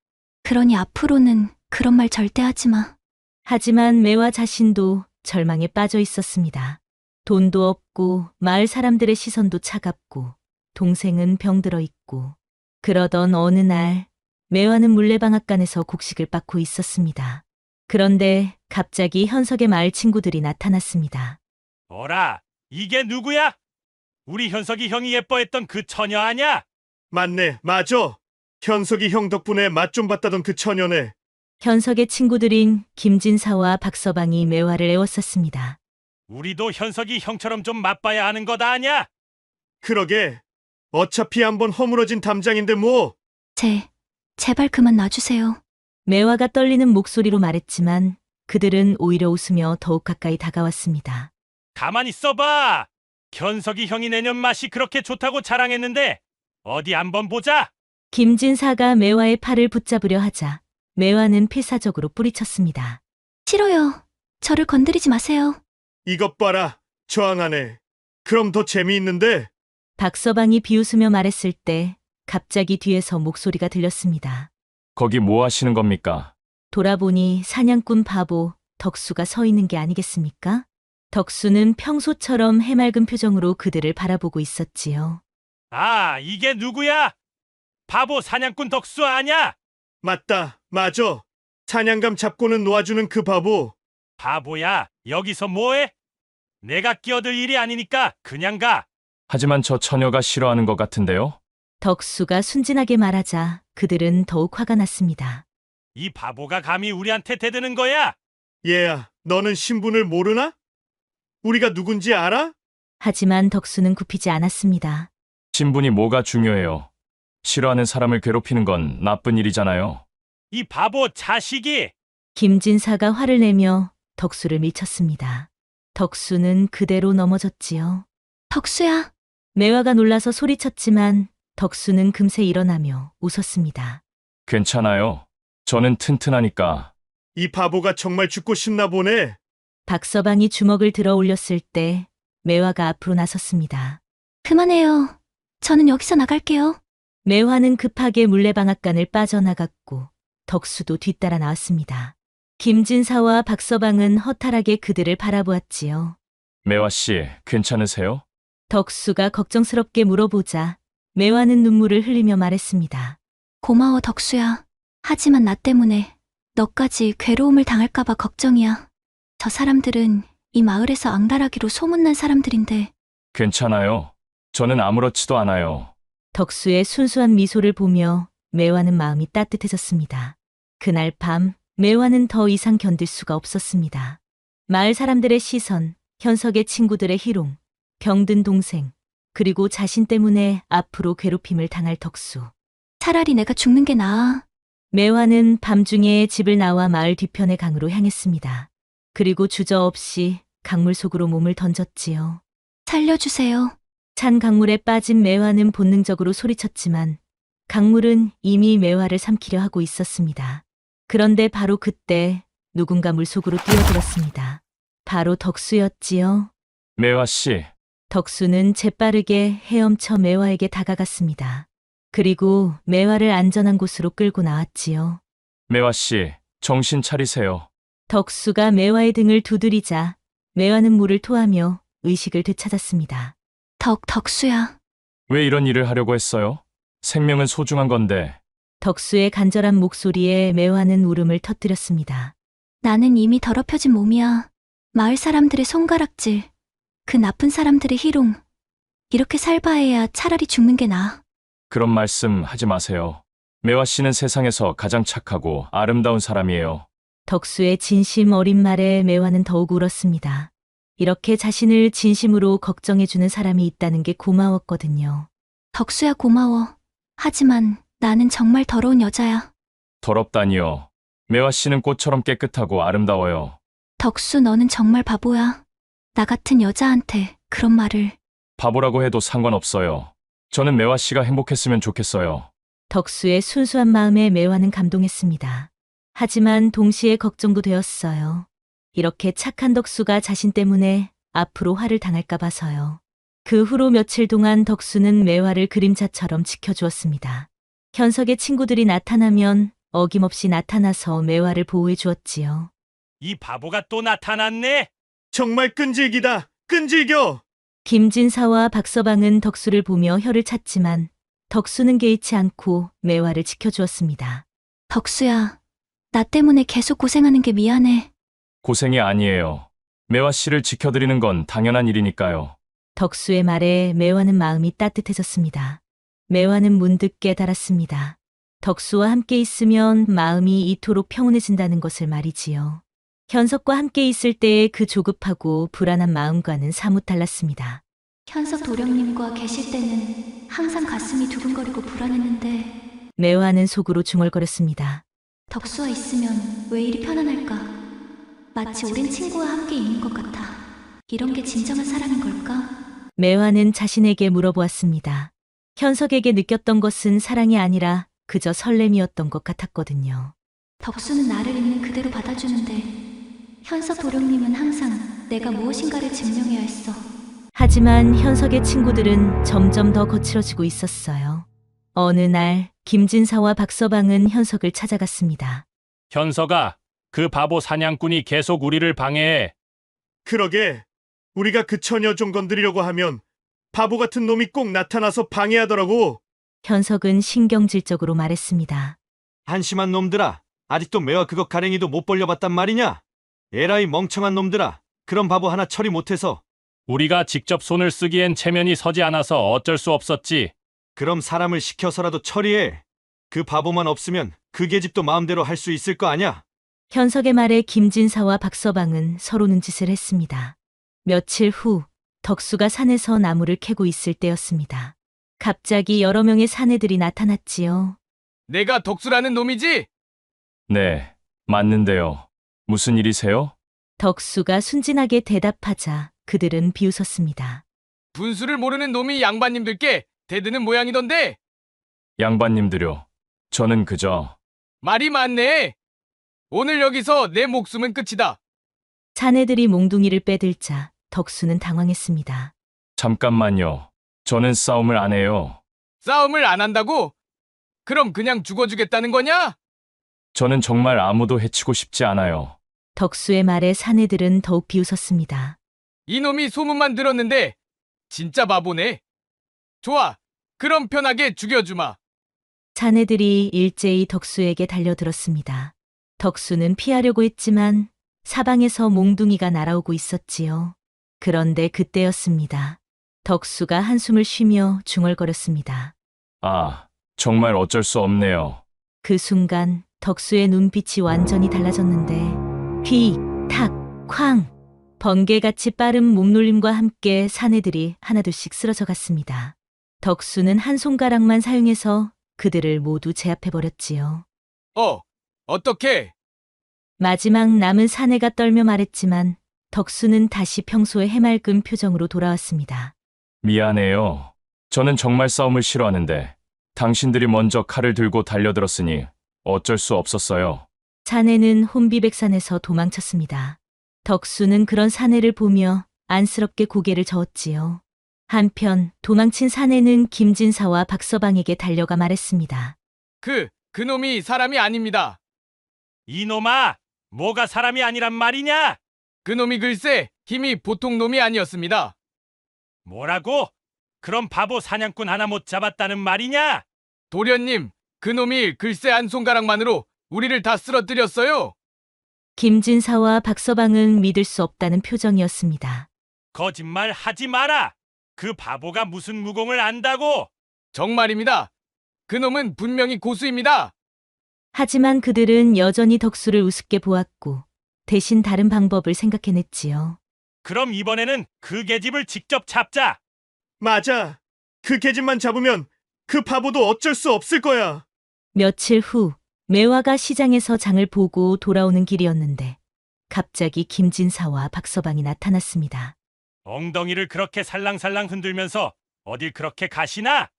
그러니 앞으로는 그런 말 절대 하지 마. 하지만 매화 자신도 절망에 빠져 있었습니다. 돈도 없고 마을 사람들의 시선도 차갑고 동생은 병들어 있고 그러던 어느 날 매화는 물레방앗간에서 곡식을 빻고 있었습니다. 그런데 갑자기 현석의 마을 친구들이 나타났습니다. 어라, 이게 누구야? 우리 현석이 형이 예뻐했던 그 처녀 아냐? 맞네, 맞아. 현석이 형 덕분에 맛 좀 봤다던 그 처녀네. 현석의 친구들인 김진사와 박서방이 매화를 애웠었습니다. 우리도 현석이 형처럼 좀 맛봐야 하는 것 아냐? 그러게. 어차피 한번 허물어진 담장인데 뭐. 제발 그만 놔주세요. 매화가 떨리는 목소리로 말했지만 그들은 오히려 웃으며 더욱 가까이 다가왔습니다. 가만히 있어봐. 현석이 형이 내년 맛이 그렇게 좋다고 자랑했는데 어디 한번 보자. 김진사가 매화의 팔을 붙잡으려 하자 매화는 필사적으로 뿌리쳤습니다. 싫어요. 저를 건드리지 마세요. 이것 봐라. 저항하네. 그럼 더 재미있는데. 박서방이 비웃으며 말했을 때 갑자기 뒤에서 목소리가 들렸습니다. 거기 뭐 하시는 겁니까? 돌아보니 사냥꾼 바보 덕수가 서 있는 게 아니겠습니까? 덕수는 평소처럼 해맑은 표정으로 그들을 바라보고 있었지요. 아, 이게 누구야? 바보 사냥꾼 덕수 아냐? 맞다, 맞아. 사냥감 잡고는 놓아주는 그 바보. 바보야, 여기서 뭐해? 내가 끼어들 일이 아니니까 그냥 가. 하지만 저 처녀가 싫어하는 것 같은데요? 덕수가 순진하게 말하자 그들은 더욱 화가 났습니다. 이 바보가 감히 우리한테 대드는 거야? 얘야, 너는 신분을 모르나? 우리가 누군지 알아? 하지만 덕수는 굽히지 않았습니다. 신분이 뭐가 중요해요? 싫어하는 사람을 괴롭히는 건 나쁜 일이잖아요. 이 바보 자식이! 김진사가 화를 내며 덕수를 밀쳤습니다. 덕수는 그대로 넘어졌지요. 덕수야. 매화가 놀라서 소리쳤지만 덕수는 금세 일어나며 웃었습니다. 괜찮아요. 저는 튼튼하니까. 이 바보가 정말 죽고 싶나 보네. 박서방이 주먹을 들어 올렸을 때 매화가 앞으로 나섰습니다. 그만해요. 저는 여기서 나갈게요. 매화는 급하게 물레방앗간을 빠져나갔고 덕수도 뒤따라 나왔습니다. 김진사와 박서방은 허탈하게 그들을 바라보았지요. 매화 씨, 괜찮으세요? 덕수가 걱정스럽게 물어보자 매화는 눈물을 흘리며 말했습니다. 고마워, 덕수야. 하지만 나 때문에 너까지 괴로움을 당할까봐 걱정이야. 저 사람들은 이 마을에서 앙달하기로 소문난 사람들인데. 괜찮아요. 저는 아무렇지도 않아요. 덕수의 순수한 미소를 보며 매화는 마음이 따뜻해졌습니다. 그날 밤 매화는 더 이상 견딜 수가 없었습니다. 마을 사람들의 시선, 현석의 친구들의 희롱, 병든 동생, 그리고 자신 때문에 앞으로 괴롭힘을 당할 덕수. 차라리 내가 죽는 게 나아. 매화는 밤중에 집을 나와 마을 뒤편의 강으로 향했습니다. 그리고 주저없이 강물 속으로 몸을 던졌지요. 살려주세요. 찬 강물에 빠진 매화는 본능적으로 소리쳤지만 강물은 이미 매화를 삼키려 하고 있었습니다. 그런데 바로 그때 누군가 물속으로 뛰어들었습니다. 바로 덕수였지요. 매화 씨, 덕수는 재빠르게 헤엄쳐 매화에게 다가갔습니다. 그리고 매화를 안전한 곳으로 끌고 나왔지요. 매화 씨, 정신 차리세요. 덕수가 매화의 등을 두드리자 매화는 물을 토하며 의식을 되찾았습니다. 덕수야. 왜 이런 일을 하려고 했어요? 생명은 소중한 건데. 덕수의 간절한 목소리에 매화는 울음을 터뜨렸습니다. 나는 이미 더럽혀진 몸이야. 마을 사람들의 손가락질, 그 나쁜 사람들의 희롱. 이렇게 살바해야 차라리 죽는 게 나아. 그런 말씀 하지 마세요. 매화 씨는 세상에서 가장 착하고 아름다운 사람이에요. 덕수의 진심 어린 말에 매화는 더욱 울었습니다. 이렇게 자신을 진심으로 걱정해주는 사람이 있다는 게 고마웠거든요. 덕수야, 고마워. 하지만 나는 정말 더러운 여자야. 더럽다니요. 매화 씨는 꽃처럼 깨끗하고 아름다워요. 덕수, 너는 정말 바보야. 나 같은 여자한테 그런 말을. 바보라고 해도 상관없어요. 저는 매화 씨가 행복했으면 좋겠어요. 덕수의 순수한 마음에 매화는 감동했습니다. 하지만 동시에 걱정도 되었어요. 이렇게 착한 덕수가 자신 때문에 앞으로 화를 당할까 봐서요. 그 후로 며칠 동안 덕수는 매화를 그림자처럼 지켜주었습니다. 현석의 친구들이 나타나면 어김없이 나타나서 매화를 보호해 주었지요. 이 바보가 또 나타났네. 정말 끈질기다. 끈질겨. 김진사와 박서방은 덕수를 보며 혀를 찼지만 덕수는 개의치 않고 매화를 지켜주었습니다. 덕수야, 나 때문에 계속 고생하는 게 미안해. 고생이 아니에요. 매화 씨를 지켜드리는 건 당연한 일이니까요. 덕수의 말에 매화는 마음이 따뜻해졌습니다. 매화는 문득 깨달았습니다. 덕수와 함께 있으면 마음이 이토록 평온해진다는 것을 말이지요. 현석과 함께 있을 때의 그 조급하고 불안한 마음과는 사뭇 달랐습니다. 현석 도령님과 계실 때는 항상 가슴이 두근거리고 불안했는데 매화는 속으로 중얼거렸습니다. 덕수와 있으면 왜 이리 편안할까? 마치 오랜 친구와 함께 있는 것 같아. 이런 게 진정한 사랑인 걸까? 매화는 자신에게 물어보았습니다. 현석에게 느꼈던 것은 사랑이 아니라 그저 설렘이었던 것 같았거든요. 덕수는 나를 있는 그대로 받아주는데 현석 도령님은 항상 내가 무엇인가를 증명해야 했어. 하지만 현석의 친구들은 점점 더 거칠어지고 있었어요. 어느 날 김진사와 박서방은 현석을 찾아갔습니다. 현석아, 그 바보 사냥꾼이 계속 우리를 방해해. 그러게. 우리가 그 처녀 좀 건드리려고 하면 바보 같은 놈이 꼭 나타나서 방해하더라고. 현석은 신경질적으로 말했습니다. 한심한 놈들아. 아직도 매화 그거 가랭이도 못 벌려봤단 말이냐? 에라이 멍청한 놈들아. 그런 바보 하나 처리 못해서. 우리가 직접 손을 쓰기엔 체면이 서지 않아서 어쩔 수 없었지. 그럼 사람을 시켜서라도 처리해. 그 바보만 없으면 그 계집도 마음대로 할 수 있을 거 아냐? 현석의 말에 김진사와 박서방은 서로 눈짓을 했습니다. 며칠 후 덕수가 산에서 나무를 캐고 있을 때였습니다. 갑자기 여러 명의 사내들이 나타났지요. 내가 덕수라는 놈이지? 네, 맞는데요. 무슨 일이세요? 덕수가 순진하게 대답하자 그들은 비웃었습니다. 분수를 모르는 놈이 양반님들께 대드는 모양이던데. 양반님들요. 저는 그저 말이 많네. 오늘 여기서 내 목숨은 끝이다. 사내들이 몽둥이를 빼들자 덕수는 당황했습니다. 잠깐만요. 저는 싸움을 안 해요. 싸움을 안 한다고? 그럼 그냥 죽어주겠다는 거냐? 저는 정말 아무도 해치고 싶지 않아요. 덕수의 말에 사내들은 더욱 비웃었습니다. 이놈이 소문만 들었는데 진짜 바보네. 좋아, 그럼 편하게 죽여주마. 사내들이 일제히 덕수에게 달려들었습니다. 덕수는 피하려고 했지만 사방에서 몽둥이가 날아오고 있었지요. 그런데 그때였습니다. 덕수가 한숨을 쉬며 중얼거렸습니다. 아, 정말 어쩔 수 없네요. 그 순간 덕수의 눈빛이 완전히 달라졌는데 휙, 탁, 쾅! 번개같이 빠른 몸놀림과 함께 사내들이 하나둘씩 쓰러져 갔습니다. 덕수는 한 손가락만 사용해서 그들을 모두 제압해버렸지요. 어떡해? 마지막 남은 사내가 떨며 말했지만 덕수는 다시 평소의 해맑은 표정으로 돌아왔습니다. 미안해요. 저는 정말 싸움을 싫어하는데 당신들이 먼저 칼을 들고 달려들었으니 어쩔 수 없었어요. 사내는 혼비백산에서 도망쳤습니다. 덕수는 그런 사내를 보며 안쓰럽게 고개를 저었지요. 한편 도망친 사내는 김진사와 박서방에게 달려가 말했습니다. 그놈이 사람이 아닙니다. 이놈아, 뭐가 사람이 아니란 말이냐? 그놈이 글쎄 힘이 보통 놈이 아니었습니다. 뭐라고? 그럼 바보 사냥꾼 하나 못 잡았다는 말이냐? 도련님, 그놈이 글쎄 한 손가락만으로 우리를 다 쓰러뜨렸어요. 김진사와 박서방은 믿을 수 없다는 표정이었습니다. 거짓말 하지 마라. 그 바보가 무슨 무공을 안다고? 정말입니다. 그놈은 분명히 고수입니다. 하지만 그들은 여전히 덕수를 우습게 보았고 대신 다른 방법을 생각해냈지요. 그럼 이번에는 그 계집을 직접 잡자. 맞아. 그 계집만 잡으면 그 바보도 어쩔 수 없을 거야. 며칠 후 매화가 시장에서 장을 보고 돌아오는 길이었는데 갑자기 김진사와 박서방이 나타났습니다. 엉덩이를 그렇게 살랑살랑 흔들면서 어딜 그렇게 가시나?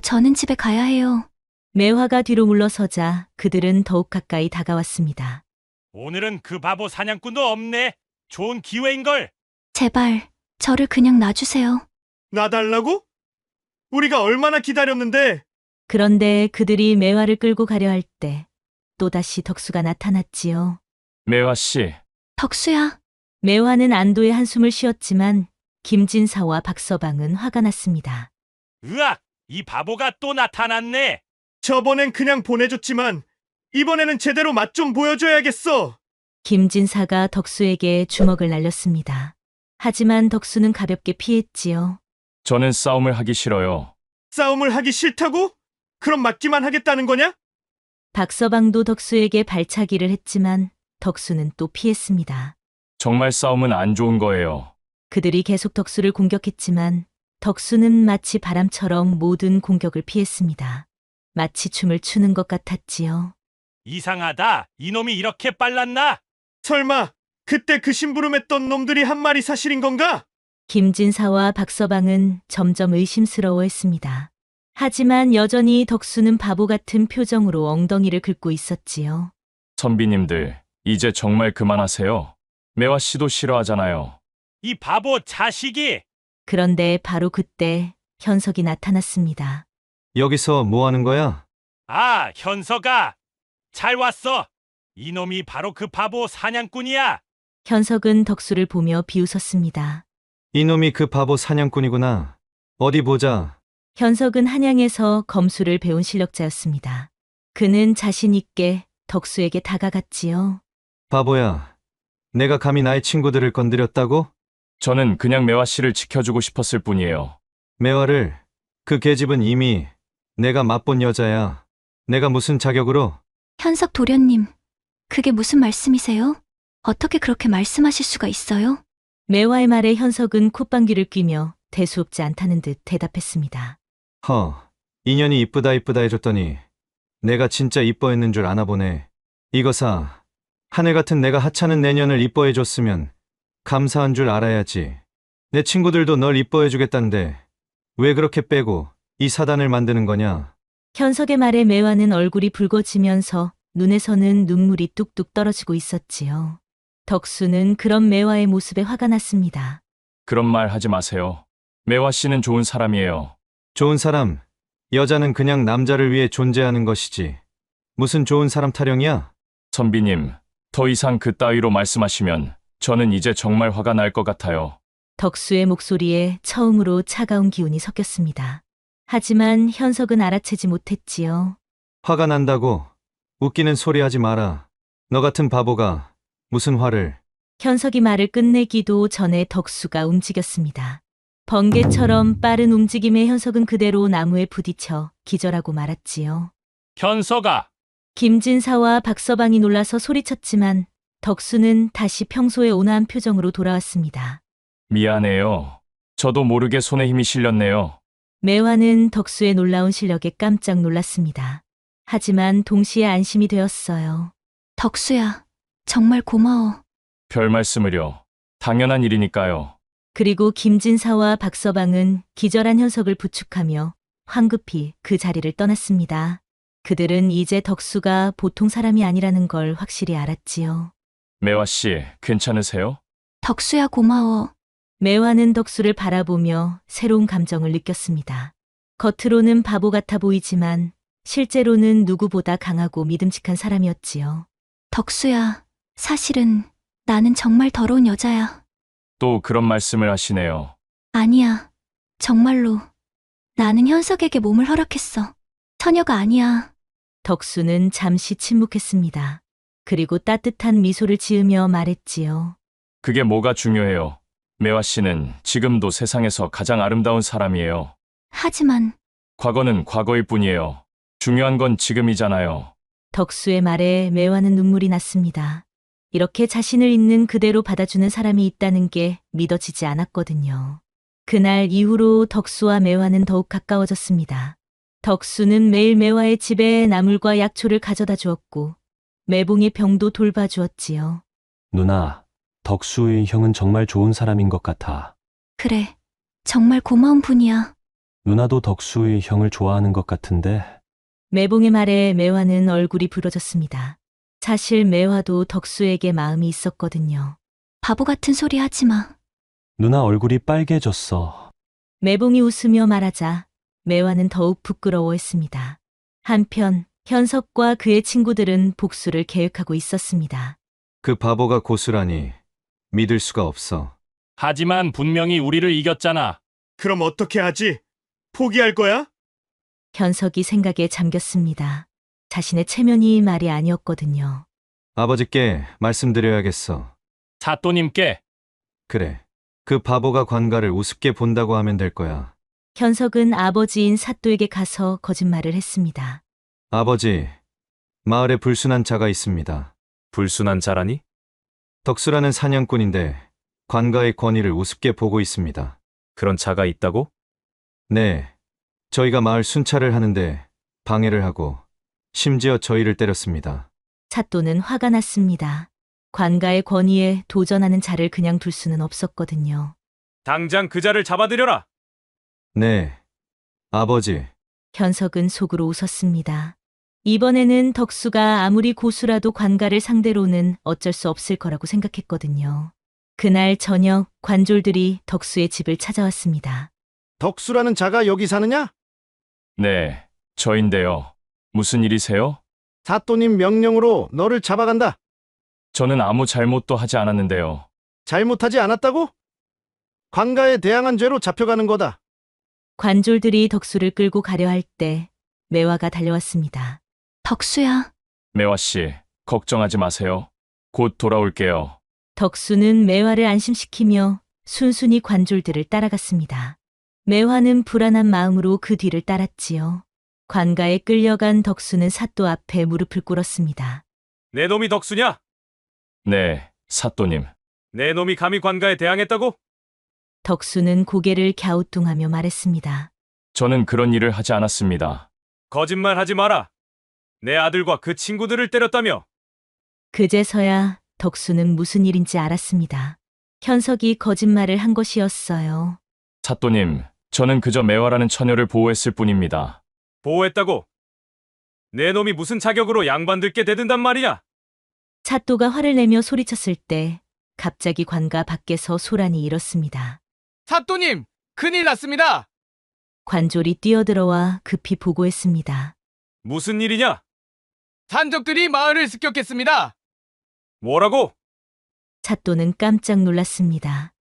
저는 집에 가야 해요. 매화가 뒤로 물러서자 그들은 더욱 가까이 다가왔습니다. 오늘은 그 바보 사냥꾼도 없네. 좋은 기회인걸. 제발, 저를 그냥 놔주세요. 놔달라고? 우리가 얼마나 기다렸는데. 그런데 그들이 매화를 끌고 가려 할 때 또다시 덕수가 나타났지요. 매화 씨, 덕수야. 매화는 안도의 한숨을 쉬었지만 김진사와 박서방은 화가 났습니다. 으악! 이 바보가 또 나타났네. 저번엔 그냥 보내줬지만 이번에는 제대로 맛 좀 보여줘야겠어. 김진사가 덕수에게 주먹을 날렸습니다. 하지만 덕수는 가볍게 피했지요. 저는 싸움을 하기 싫어요. 싸움을 하기 싫다고? 그럼 맞기만 하겠다는 거냐? 박서방도 덕수에게 발차기를 했지만 덕수는 또 피했습니다. 정말 싸움은 안 좋은 거예요. 그들이 계속 덕수를 공격했지만 덕수는 마치 바람처럼 모든 공격을 피했습니다. 마치 춤을 추는 것 같았지요. 이상하다. 이놈이 이렇게 빨랐나? 설마 그때 그 심부름했던 놈들이 한 말이 사실인 건가? 김진사와 박서방은 점점 의심스러워했습니다. 하지만 여전히 덕수는 바보 같은 표정으로 엉덩이를 긁고 있었지요. 선비님들, 이제 정말 그만하세요. 매화 씨도 싫어하잖아요. 이 바보 자식이! 그런데 바로 그때 현석이 나타났습니다. 여기서 뭐 하는 거야? 아, 현석아. 잘 왔어. 이놈이 바로 그 바보 사냥꾼이야. 현석은 덕수를 보며 비웃었습니다. 이놈이 그 바보 사냥꾼이구나. 어디 보자. 현석은 한양에서 검술을 배운 실력자였습니다. 그는 자신 있게 덕수에게 다가갔지요. 바보야. 내가 감히 나의 친구들을 건드렸다고? 저는 그냥 매화 씨를 지켜주고 싶었을 뿐이에요. 매화를, 그 계집은 이미 내가 맛본 여자야. 내가 무슨 자격으로? 현석 도련님, 그게 무슨 말씀이세요? 어떻게 그렇게 말씀하실 수가 있어요? 매화의 말에 현석은 콧방귀를 뀌며 대수롭지 않다는 듯 대답했습니다. 인연이 이쁘다 해줬더니 내가 진짜 이뻐했는 줄 아나 보네. 이거사, 하늘 같은 내가 하찮은 내년을 이뻐해줬으면 감사한 줄 알아야지. 내 친구들도 널 이뻐해주겠다는데 왜 그렇게 빼고 이 사단을 만드는 거냐? 현석의 말에 매화는 얼굴이 붉어지면서 눈에서는 눈물이 뚝뚝 떨어지고 있었지요. 덕수는 그런 매화의 모습에 화가 났습니다. 그런 말 하지 마세요. 매화 씨는 좋은 사람이에요. 좋은 사람, 여자는 그냥 남자를 위해 존재하는 것이지. 무슨 좋은 사람 타령이야? 선비님, 더 이상 그 따위로 말씀하시면 저는 이제 정말 화가 날 것 같아요. 덕수의 목소리에 처음으로 차가운 기운이 섞였습니다. 하지만 현석은 알아채지 못했지요. 화가 난다고 웃기는 소리 하지 마라. 너 같은 바보가 무슨 화를. 현석이 말을 끝내기도 전에 덕수가 움직였습니다. 번개처럼 빠른 움직임의 현석은 그대로 나무에 부딪혀 기절하고 말았지요. 현석아, 김진사와 박서방이 놀라서 소리쳤지만 덕수는 다시 평소의 온화한 표정으로 돌아왔습니다. 미안해요. 저도 모르게 손에 힘이 실렸네요. 매화는 덕수의 놀라운 실력에 깜짝 놀랐습니다. 하지만 동시에 안심이 되었어요. 덕수야, 정말 고마워. 별 말씀을요. 당연한 일이니까요. 그리고 김진사와 박서방은 기절한 현석을 부축하며 황급히 그 자리를 떠났습니다. 그들은 이제 덕수가 보통 사람이 아니라는 걸 확실히 알았지요. 매화 씨, 괜찮으세요? 덕수야, 고마워. 매화는 덕수를 바라보며 새로운 감정을 느꼈습니다. 겉으로는 바보 같아 보이지만 실제로는 누구보다 강하고 믿음직한 사람이었지요. 덕수야, 사실은 나는 정말 더러운 여자야. 또 그런 말씀을 하시네요. 아니야. 정말로. 나는 현석에게 몸을 허락했어. 처녀가 아니야. 덕수는 잠시 침묵했습니다. 그리고 따뜻한 미소를 지으며 말했지요. 그게 뭐가 중요해요. 매화 씨는 지금도 세상에서 가장 아름다운 사람이에요. 하지만 과거는 과거일 뿐이에요. 중요한 건 지금이잖아요. 덕수의 말에 매화는 눈물이 났습니다. 이렇게 자신을 있는 그대로 받아주는 사람이 있다는 게 믿어지지 않았거든요. 그날 이후로 덕수와 매화는 더욱 가까워졌습니다. 덕수는 매일 매화의 집에 나물과 약초를 가져다 주었고 매봉의 병도 돌봐주었지요. 누나, 덕수의 형은 정말 좋은 사람인 것 같아. 그래. 정말 고마운 분이야. 누나도 덕수의 형을 좋아하는 것 같은데. 매봉의 말에 매화는 얼굴이 부러졌습니다. 사실 매화도 덕수에게 마음이 있었거든요. 바보 같은 소리 하지 마. 누나 얼굴이 빨개졌어. 매봉이 웃으며 말하자 매화는 더욱 부끄러워했습니다. 한편 현석과 그의 친구들은 복수를 계획하고 있었습니다. 그 바보가 고수라니 믿을 수가 없어. 하지만 분명히 우리를 이겼잖아. 그럼 어떻게 하지? 포기할 거야? 현석이 생각에 잠겼습니다. 자신의 체면이 말이 아니었거든요. 아버지께 말씀드려야겠어. 사또님께. 그래. 그 바보가 관가를 우습게 본다고 하면 될 거야. 현석은 아버지인 사또에게 가서 거짓말을 했습니다. 아버지, 마을에 불순한 자가 있습니다. 불순한 자라니? 덕수라는 사냥꾼인데 관가의 권위를 우습게 보고 있습니다. 그런 자가 있다고? 네. 저희가 마을 순찰을 하는데 방해를 하고 심지어 저희를 때렸습니다. 사또는 화가 났습니다. 관가의 권위에 도전하는 자를 그냥 둘 수는 없었거든요. 당장 그 자를 잡아들여라. 네. 아버지. 현석은 속으로 웃었습니다. 이번에는 덕수가 아무리 고수라도 관가를 상대로는 어쩔 수 없을 거라고 생각했거든요. 그날 저녁 관졸들이 덕수의 집을 찾아왔습니다. 덕수라는 자가 여기 사느냐? 네, 저인데요. 무슨 일이세요? 사또님 명령으로 너를 잡아간다. 저는 아무 잘못도 하지 않았는데요. 잘못하지 않았다고? 관가에 대항한 죄로 잡혀가는 거다. 관졸들이 덕수를 끌고 가려 할 때 매화가 달려왔습니다. 덕수야. 매화 씨, 걱정하지 마세요. 곧 돌아올게요. 덕수는 매화를 안심시키며 순순히 관졸들을 따라갔습니다. 매화는 불안한 마음으로 그 뒤를 따랐지요. 관가에 끌려간 덕수는 사또 앞에 무릎을 꿇었습니다. 내 놈이 덕수냐? 네, 사또님. 내 놈이 감히 관가에 대항했다고? 덕수는 고개를 갸우뚱하며 말했습니다. 저는 그런 일을 하지 않았습니다. 거짓말하지 마라. 내 아들과 그 친구들을 때렸다며. 그제서야 덕수는 무슨 일인지 알았습니다. 현석이 거짓말을 한 것이었어요. 사또님, 저는 그저 매화라는 처녀를 보호했을 뿐입니다. 보호했다고? 내 놈이 무슨 자격으로 양반들께 대든단 말이냐? 사또가 화를 내며 소리쳤을 때 갑자기 관가 밖에서 소란이 일었습니다. 사또님, 큰일 났습니다. 관졸이 뛰어들어와 급히 보고했습니다. 무슨 일이냐? 산적들이 마을을 습격했습니다. 뭐라고? 사또는 깜짝 놀랐습니다.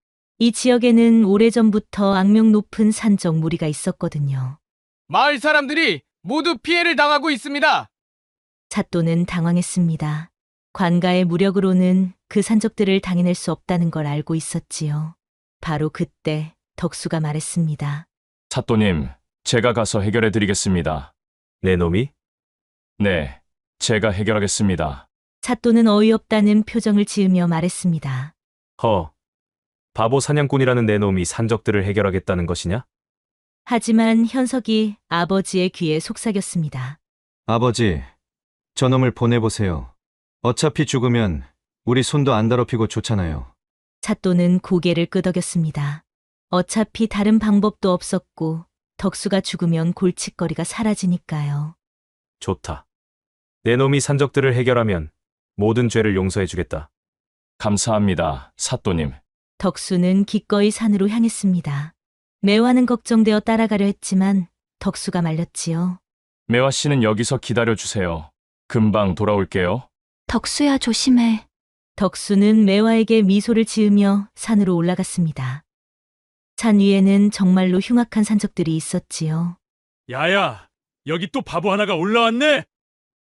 이 지역에는 오래전부터 악명 높은 산적 무리가 있었거든요. 마을 사람들이 모두 피해를 당하고 있습니다. 찻도는 당황했습니다. 관가의 무력으로는 그 산적들을 당해낼 수 없다는 걸 알고 있었지요. 바로 그때 덕수가 말했습니다. 찻도님, 제가 가서 해결해 드리겠습니다. 내 놈이? 네, 제가 해결하겠습니다. 찻도는 어이없다는 표정을 지으며 말했습니다. 허. 바보 사냥꾼이라는 내 놈이 산적들을 해결하겠다는 것이냐? 하지만 현석이 아버지의 귀에 속삭였습니다. 아버지, 저놈을 보내보세요. 어차피 죽으면 우리 손도 안 더럽히고 좋잖아요. 찻도는 고개를 끄덕였습니다. 어차피 다른 방법도 없었고 덕수가 죽으면 골칫거리가 사라지니까요. 좋다. 내 놈이 산적들을 해결하면 모든 죄를 용서해주겠다. 감사합니다, 사또님. 덕수는 기꺼이 산으로 향했습니다. 매화는 걱정되어 따라가려 했지만 덕수가 말렸지요. 매화 씨는 여기서 기다려 주세요. 금방 돌아올게요. 덕수야, 조심해. 덕수는 매화에게 미소를 지으며 산으로 올라갔습니다. 산 위에는 정말로 흉악한 산적들이 있었지요. 야야, 여기 또 바보 하나가 올라왔네?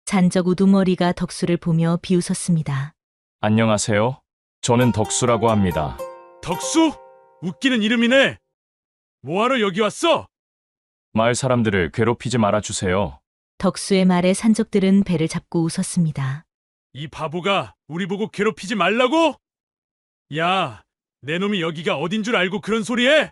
산적 우두머리가 덕수를 보며 비웃었습니다. 안녕하세요. 저는 덕수라고 합니다. 덕수? 웃기는 이름이네. 뭐하러 여기 왔어? 마을 사람들을 괴롭히지 말아주세요. 덕수의 말에 산적들은 배를 잡고 웃었습니다. 이 바보가 우리 보고 괴롭히지 말라고? 야, 내 놈이 여기가 어딘 줄 알고 그런 소리 해?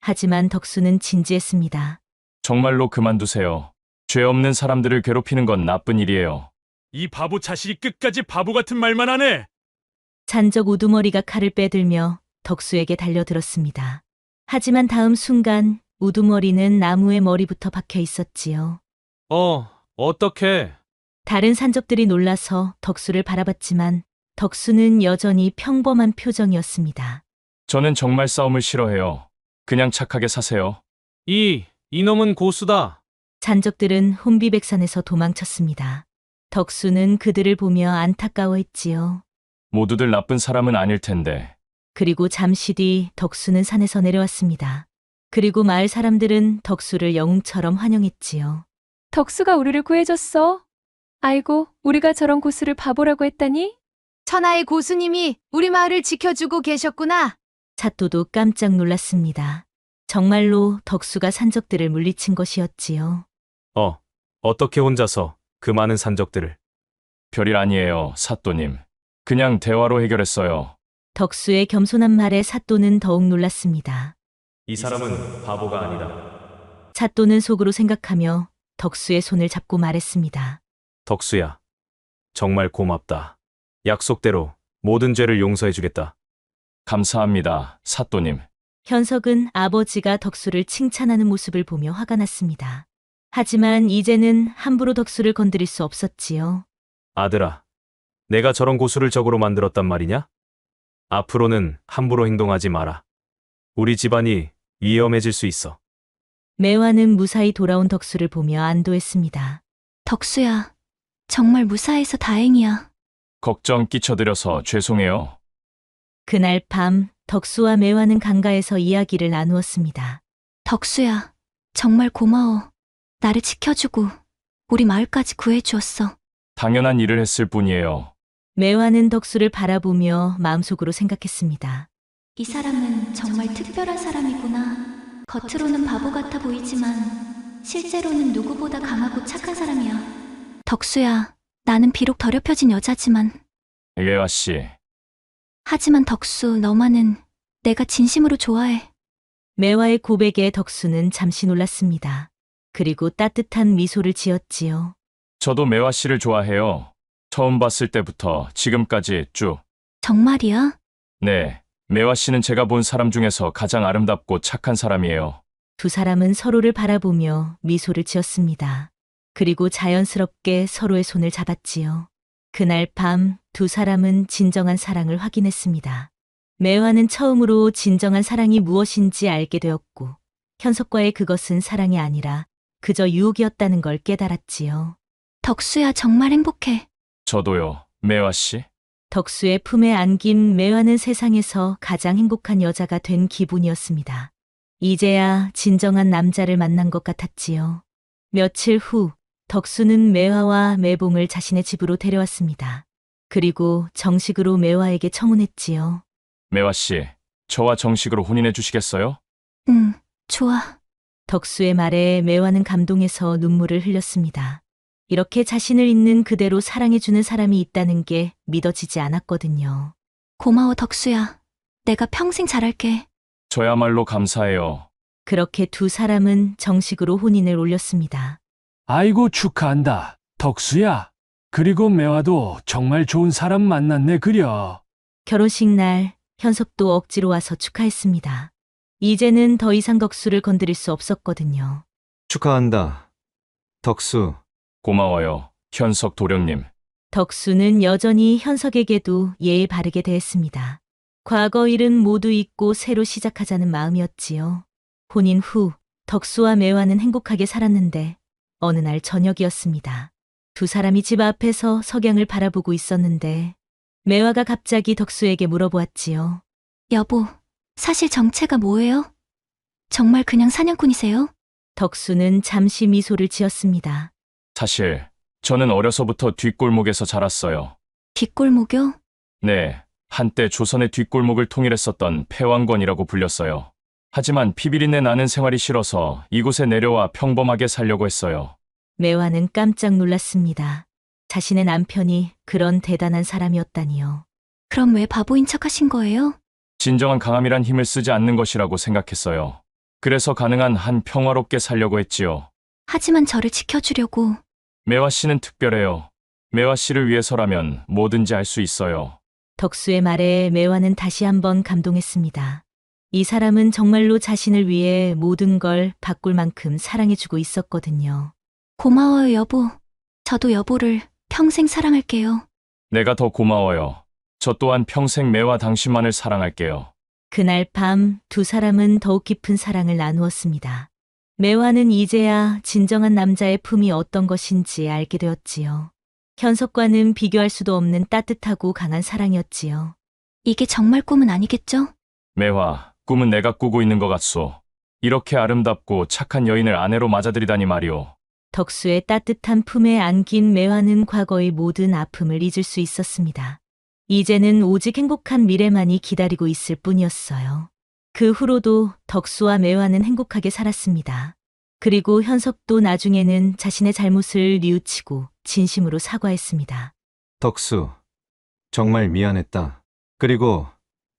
하지만 덕수는 진지했습니다. 정말로 그만두세요. 죄 없는 사람들을 괴롭히는 건 나쁜 일이에요. 이 바보 자식이 끝까지 바보 같은 말만 하네. 산적 우두머리가 칼을 빼들며 덕수에게 달려들었습니다. 하지만 다음 순간 우두머리는 나무의 머리부터 박혀 있었지요. 어떡해. 다른 산적들이 놀라서 덕수를 바라봤지만 덕수는 여전히 평범한 표정이었습니다. 저는 정말 싸움을 싫어해요. 그냥 착하게 사세요. 이놈은 고수다. 산적들은 혼비백산에서 도망쳤습니다. 덕수는 그들을 보며 안타까워했지요. 모두들 나쁜 사람은 아닐 텐데. 그리고 잠시 뒤 덕수는 산에서 내려왔습니다. 그리고 마을 사람들은 덕수를 영웅처럼 환영했지요. 덕수가 우리를 구해줬어. 아이고, 우리가 저런 고수를 바보라고 했다니? 천하의 고수님이 우리 마을을 지켜주고 계셨구나. 찻도도 깜짝 놀랐습니다. 정말로 덕수가 산적들을 물리친 것이었지요. 어떻게 혼자서 그 많은 산적들을. 별일 아니에요, 사또님. 그냥 대화로 해결했어요. 덕수의 겸손한 말에 삿도는 더욱 놀랐습니다. 이 사람은 바보가 아니다. 삿도는 속으로 생각하며 덕수의 손을 잡고 말했습니다. 덕수야, 정말 고맙다. 약속대로 모든 죄를 용서해주겠다. 감사합니다, 사또님. 현석은 아버지가 덕수를 칭찬하는 모습을 보며 화가 났습니다. 하지만 이제는 함부로 덕수를 건드릴 수 없었지요. 아들아, 내가 저런 고수를 적으로 만들었단 말이냐? 앞으로는 함부로 행동하지 마라. 우리 집안이 위험해질 수 있어. 매화는 무사히 돌아온 덕수를 보며 안도했습니다. 덕수야, 정말 무사해서 다행이야. 걱정 끼쳐드려서 죄송해요. 그날 밤 덕수와 매화는 강가에서 이야기를 나누었습니다. 덕수야, 정말 고마워. 나를 지켜주고 우리 마을까지 구해주었어. 당연한 일을 했을 뿐이에요. 매화는 덕수를 바라보며 마음속으로 생각했습니다. 이 사람은 정말 특별한 사람이구나. 겉으로는 바보 같아 보이지만 실제로는 누구보다 강하고 착한 사람이야. 덕수야, 나는 비록 더럽혀진 여자지만. 예화 씨. 하지만 덕수, 너만은 내가 진심으로 좋아해. 매화의 고백에 덕수는 잠시 놀랐습니다. 그리고 따뜻한 미소를 지었지요. 저도 매화 씨를 좋아해요. 처음 봤을 때부터 지금까지 쭉. 정말이야? 네, 매화 씨는 제가 본 사람 중에서 가장 아름답고 착한 사람이에요. 두 사람은 서로를 바라보며 미소를 지었습니다. 그리고 자연스럽게 서로의 손을 잡았지요. 그날 밤 두 사람은 진정한 사랑을 확인했습니다. 매화는 처음으로 진정한 사랑이 무엇인지 알게 되었고, 현석과의 그것은 사랑이 아니라 그저 유혹이었다는 걸 깨달았지요. 덕수야, 정말 행복해. 저도요, 매화 씨. 덕수의 품에 안긴 매화는 세상에서 가장 행복한 여자가 된 기분이었습니다. 이제야 진정한 남자를 만난 것 같았지요. 며칠 후 덕수는 매화와 매봉을 자신의 집으로 데려왔습니다. 그리고 정식으로 매화에게 청혼했지요. 매화 씨, 저와 정식으로 혼인해 주시겠어요? 응, 좋아. 덕수의 말에 매화는 감동해서 눈물을 흘렸습니다. 이렇게 자신을 있는 그대로 사랑해주는 사람이 있다는 게 믿어지지 않았거든요. 고마워, 덕수야. 내가 평생 잘할게. 저야말로 감사해요. 그렇게 두 사람은 정식으로 혼인을 올렸습니다. 아이고 축하한다. 덕수야. 그리고 매화도 정말 좋은 사람 만났네 그려. 결혼식 날 현석도 억지로 와서 축하했습니다. 이제는 더 이상 덕수를 건드릴 수 없었거든요. 축하한다. 덕수. 고마워요, 현석 도령님. 덕수는 여전히 현석에게도 예의 바르게 대했습니다. 과거 일은 모두 잊고 새로 시작하자는 마음이었지요. 혼인 후 덕수와 매화는 행복하게 살았는데 어느 날 저녁이었습니다. 두 사람이 집 앞에서 석양을 바라보고 있었는데 매화가 갑자기 덕수에게 물어보았지요. 여보, 사실 정체가 뭐예요? 정말 그냥 사냥꾼이세요? 덕수는 잠시 미소를 지었습니다. 사실 저는 어려서부터 뒷골목에서 자랐어요. 뒷골목요? 네, 한때 조선의 뒷골목을 통일했었던 패왕권이라고 불렸어요. 하지만 피비린내 나는 생활이 싫어서 이곳에 내려와 평범하게 살려고 했어요. 매화는 깜짝 놀랐습니다. 자신의 남편이 그런 대단한 사람이었다니요. 그럼 왜 바보인 척 하신 거예요? 진정한 강함이란 힘을 쓰지 않는 것이라고 생각했어요. 그래서 가능한 한 평화롭게 살려고 했지요. 하지만 저를 지켜주려고. 매화 씨는 특별해요. 매화 씨를 위해서라면 뭐든지 할 수 있어요. 덕수의 말에 매화는 다시 한번 감동했습니다. 이 사람은 정말로 자신을 위해 모든 걸 바꿀 만큼 사랑해주고 있었거든요. 고마워요, 여보. 저도 여보를 평생 사랑할게요. 내가 더 고마워요. 저 또한 평생 매화 당신만을 사랑할게요. 그날 밤 두 사람은 더욱 깊은 사랑을 나누었습니다. 매화는 이제야 진정한 남자의 품이 어떤 것인지 알게 되었지요. 현석과는 비교할 수도 없는 따뜻하고 강한 사랑이었지요. 이게 정말 꿈은 아니겠죠? 매화, 꿈은 내가 꾸고 있는 것 같소. 이렇게 아름답고 착한 여인을 아내로 맞아들이다니 말이오. 덕수의 따뜻한 품에 안긴 매화는 과거의 모든 아픔을 잊을 수 있었습니다. 이제는 오직 행복한 미래만이 기다리고 있을 뿐이었어요. 그 후로도 덕수와 매화는 행복하게 살았습니다. 그리고 현석도 나중에는 자신의 잘못을 뉘우치고 진심으로 사과했습니다. 덕수. 정말 미안했다. 그리고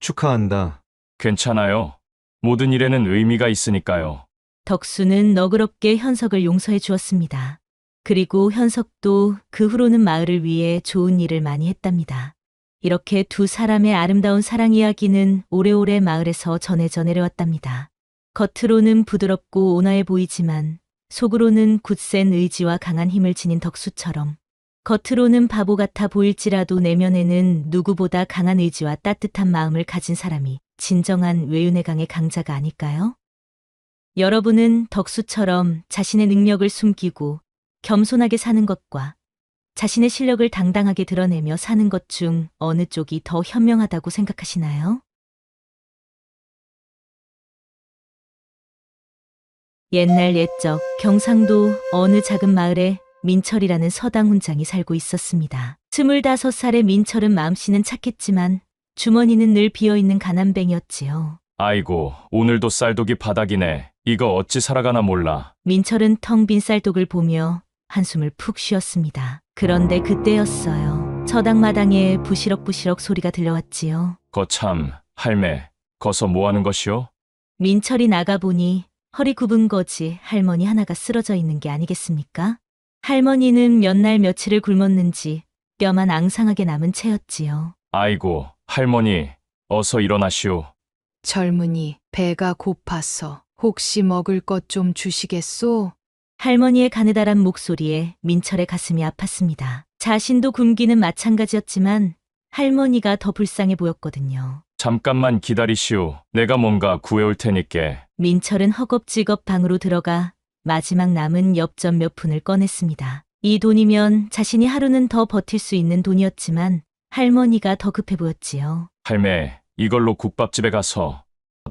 축하한다. 괜찮아요. 모든 일에는 의미가 있으니까요. 덕수는 너그럽게 현석을 용서해 주었습니다. 그리고 현석도 그 후로는 마을을 위해 좋은 일을 많이 했답니다. 이렇게 두 사람의 아름다운 사랑 이야기는 오래오래 마을에서 전해져 내려왔답니다. 겉으로는 부드럽고 온화해 보이지만 속으로는 굳센 의지와 강한 힘을 지닌 덕수처럼 겉으로는 바보 같아 보일지라도 내면에는 누구보다 강한 의지와 따뜻한 마음을 가진 사람이 진정한 외윤의 강의 강자가 아닐까요? 여러분은 덕수처럼 자신의 능력을 숨기고 겸손하게 사는 것과 자신의 실력을 당당하게 드러내며 사는 것 중 어느 쪽이 더 현명하다고 생각하시나요? 옛날 옛적 경상도 어느 작은 마을에 민철이라는 서당 훈장이 살고 있었습니다. 25살의 민철은 마음씨는 착했지만 주머니는 늘 비어있는 가난뱅이였지요. 아이고, 오늘도 쌀독이 바닥이네. 이거 어찌 살아가나 몰라. 민철은 텅 빈 쌀독을 보며 한숨을 푹 쉬었습니다. 그런데 그때였어요. 서당 마당에 부시럭부시럭 소리가 들려왔지요. 거참, 할매, 거서 뭐 하는 것이오? 민철이 나가보니 허리 굽은 거지 할머니 하나가 쓰러져 있는 게 아니겠습니까? 할머니는 몇 날 며칠을 굶었는지 뼈만 앙상하게 남은 채였지요. 아이고, 할머니, 어서 일어나시오. 젊은이, 배가 고파서 혹시 먹을 것 좀 주시겠소? 할머니의 가느다란 목소리에 민철의 가슴이 아팠습니다. 자신도 굶기는 마찬가지였지만 할머니가 더 불쌍해 보였거든요. 잠깐만 기다리시오. 내가 뭔가 구해올 테니께. 민철은 허겁지겁 방으로 들어가 마지막 남은 엽전 몇 푼을 꺼냈습니다. 이 돈이면 자신이 하루는 더 버틸 수 있는 돈이었지만 할머니가 더 급해 보였지요. 할매, 이걸로 국밥집에 가서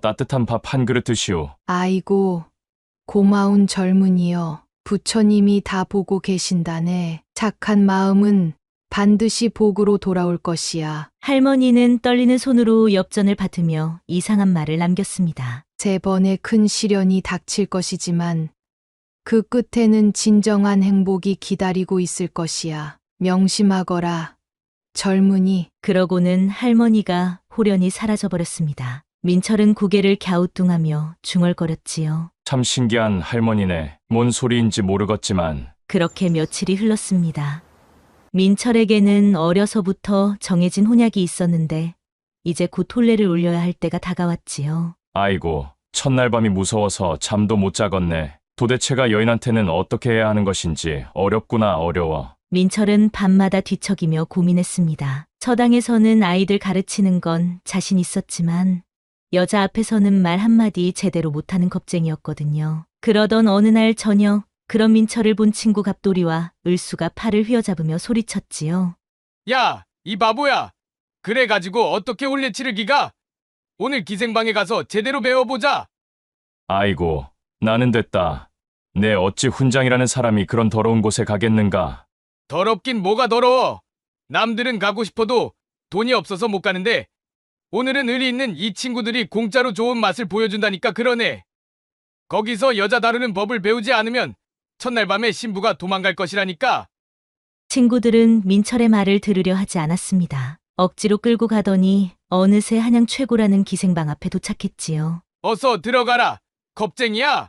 따뜻한 밥 한 그릇 드시오. 아이고, 고마운 젊은이여. 부처님이 다 보고 계신다네. 착한 마음은 반드시 복으로 돌아올 것이야. 할머니는 떨리는 손으로 엽전을 받으며 이상한 말을 남겼습니다. 세 번의 큰 시련이 닥칠 것이지만 그 끝에는 진정한 행복이 기다리고 있을 것이야. 명심하거라, 젊은이. 그러고는 할머니가 호련히 사라져버렸습니다. 민철은 고개를 갸우뚱하며 중얼거렸지요. 참 신기한 할머니네. 뭔 소리인지 모르겠지만 그렇게 며칠이 흘렀습니다. 민철에게는 어려서부터 정해진 혼약이 있었는데 이제 곧 혼례를 올려야 할 때가 다가왔지요. 아이고, 첫날 밤이 무서워서 잠도 못 자겠네. 도대체가 여인한테는 어떻게 해야 하는 것인지 어렵구나 어려워. 민철은 밤마다 뒤척이며 고민했습니다. 서당에서는 아이들 가르치는 건 자신 있었지만 여자 앞에서는 말 한마디 제대로 못하는 겁쟁이였거든요. 그러던 어느 날 저녁, 그런 민철을 본 친구 갑돌이와 을수가 팔을 휘어잡으며 소리쳤지요. 야, 이 바보야. 그래가지고 어떻게 혼례 치를 기가? 오늘 기생방에 가서 제대로 배워보자. 아이고, 나는 됐다. 내 어찌 훈장이라는 사람이 그런 더러운 곳에 가겠는가. 더럽긴 뭐가 더러워. 남들은 가고 싶어도 돈이 없어서 못 가는데 오늘은 의리 있는 이 친구들이 공짜로 좋은 맛을 보여준다니까 그러네. 거기서 여자 다루는 법을 배우지 않으면 첫날 밤에 신부가 도망갈 것이라니까. 친구들은 민철의 말을 들으려 하지 않았습니다. 억지로 끌고 가더니 어느새 한양 최고라는 기생방 앞에 도착했지요. 어서 들어가라. 겁쟁이야.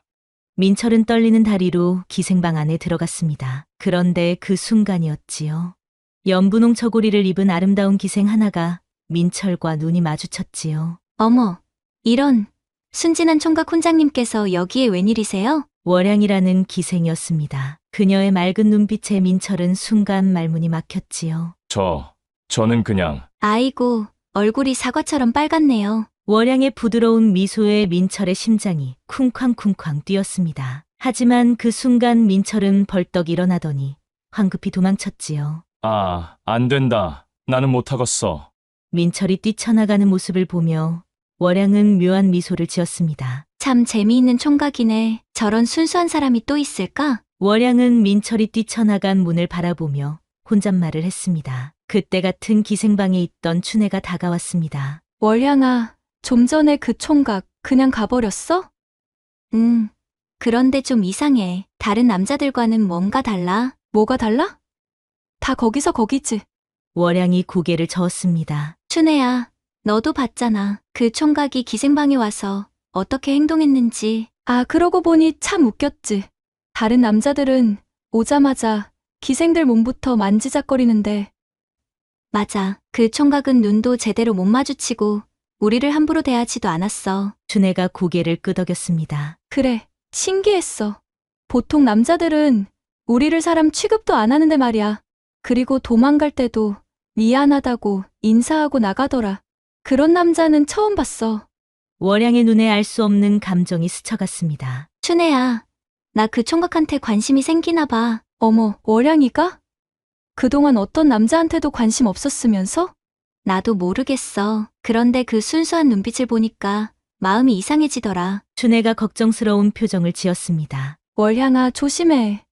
민철은 떨리는 다리로 기생방 안에 들어갔습니다. 그런데 그 순간이었지요. 연분홍 저고리를 입은 아름다운 기생 하나가 민철과 눈이 마주쳤지요. 어머, 이런. 순진한 총각 훈장님께서 여기에 웬일이세요? 월양이라는 기생이었습니다. 그녀의 맑은 눈빛에 민철은 순간 말문이 막혔지요. 저는 그냥. 아이고, 얼굴이 사과처럼 빨갛네요. 월양의 부드러운 미소에 민철의 심장이 쿵쾅쿵쾅 뛰었습니다. 하지만 그 순간 민철은 벌떡 일어나더니 황급히 도망쳤지요. 안 된다. 나는 못하겠어. 민철이 뛰쳐나가는 모습을 보며 월양은 묘한 미소를 지었습니다. 참 재미있는 총각이네. 저런 순수한 사람이 또 있을까? 월양은 민철이 뛰쳐나간 문을 바라보며 혼잣말을 했습니다. 그때 같은 기생방에 있던 춘혜가 다가왔습니다. 월양아, 좀 전에 그 총각 그냥 가버렸어? 그런데 좀 이상해. 다른 남자들과는 뭔가 달라. 뭐가 달라? 다 거기서 거기지. 월양이 고개를 저었습니다. 춘혜야, 너도 봤잖아. 그 총각이 기생방에 와서 어떻게 행동했는지. 아, 그러고 보니 참 웃겼지. 다른 남자들은 오자마자 기생들 몸부터 만지작거리는데. 맞아. 그 총각은 눈도 제대로 못 마주치고 우리를 함부로 대하지도 않았어. 춘혜가 고개를 끄덕였습니다. 그래, 신기했어. 보통 남자들은 우리를 사람 취급도 안 하는데 말이야. 그리고 도망갈 때도 미안하다고 인사하고 나가더라. 그런 남자는 처음 봤어. 월양의 눈에 알 수 없는 감정이 스쳐갔습니다. 춘혜야, 나 그 총각한테 관심이 생기나 봐. 어머, 월양이가? 그동안 어떤 남자한테도 관심 없었으면서? 나도 모르겠어. 그런데 그 순수한 눈빛을 보니까 마음이 이상해지더라. 춘혜가 걱정스러운 표정을 지었습니다. 월양아, 조심해.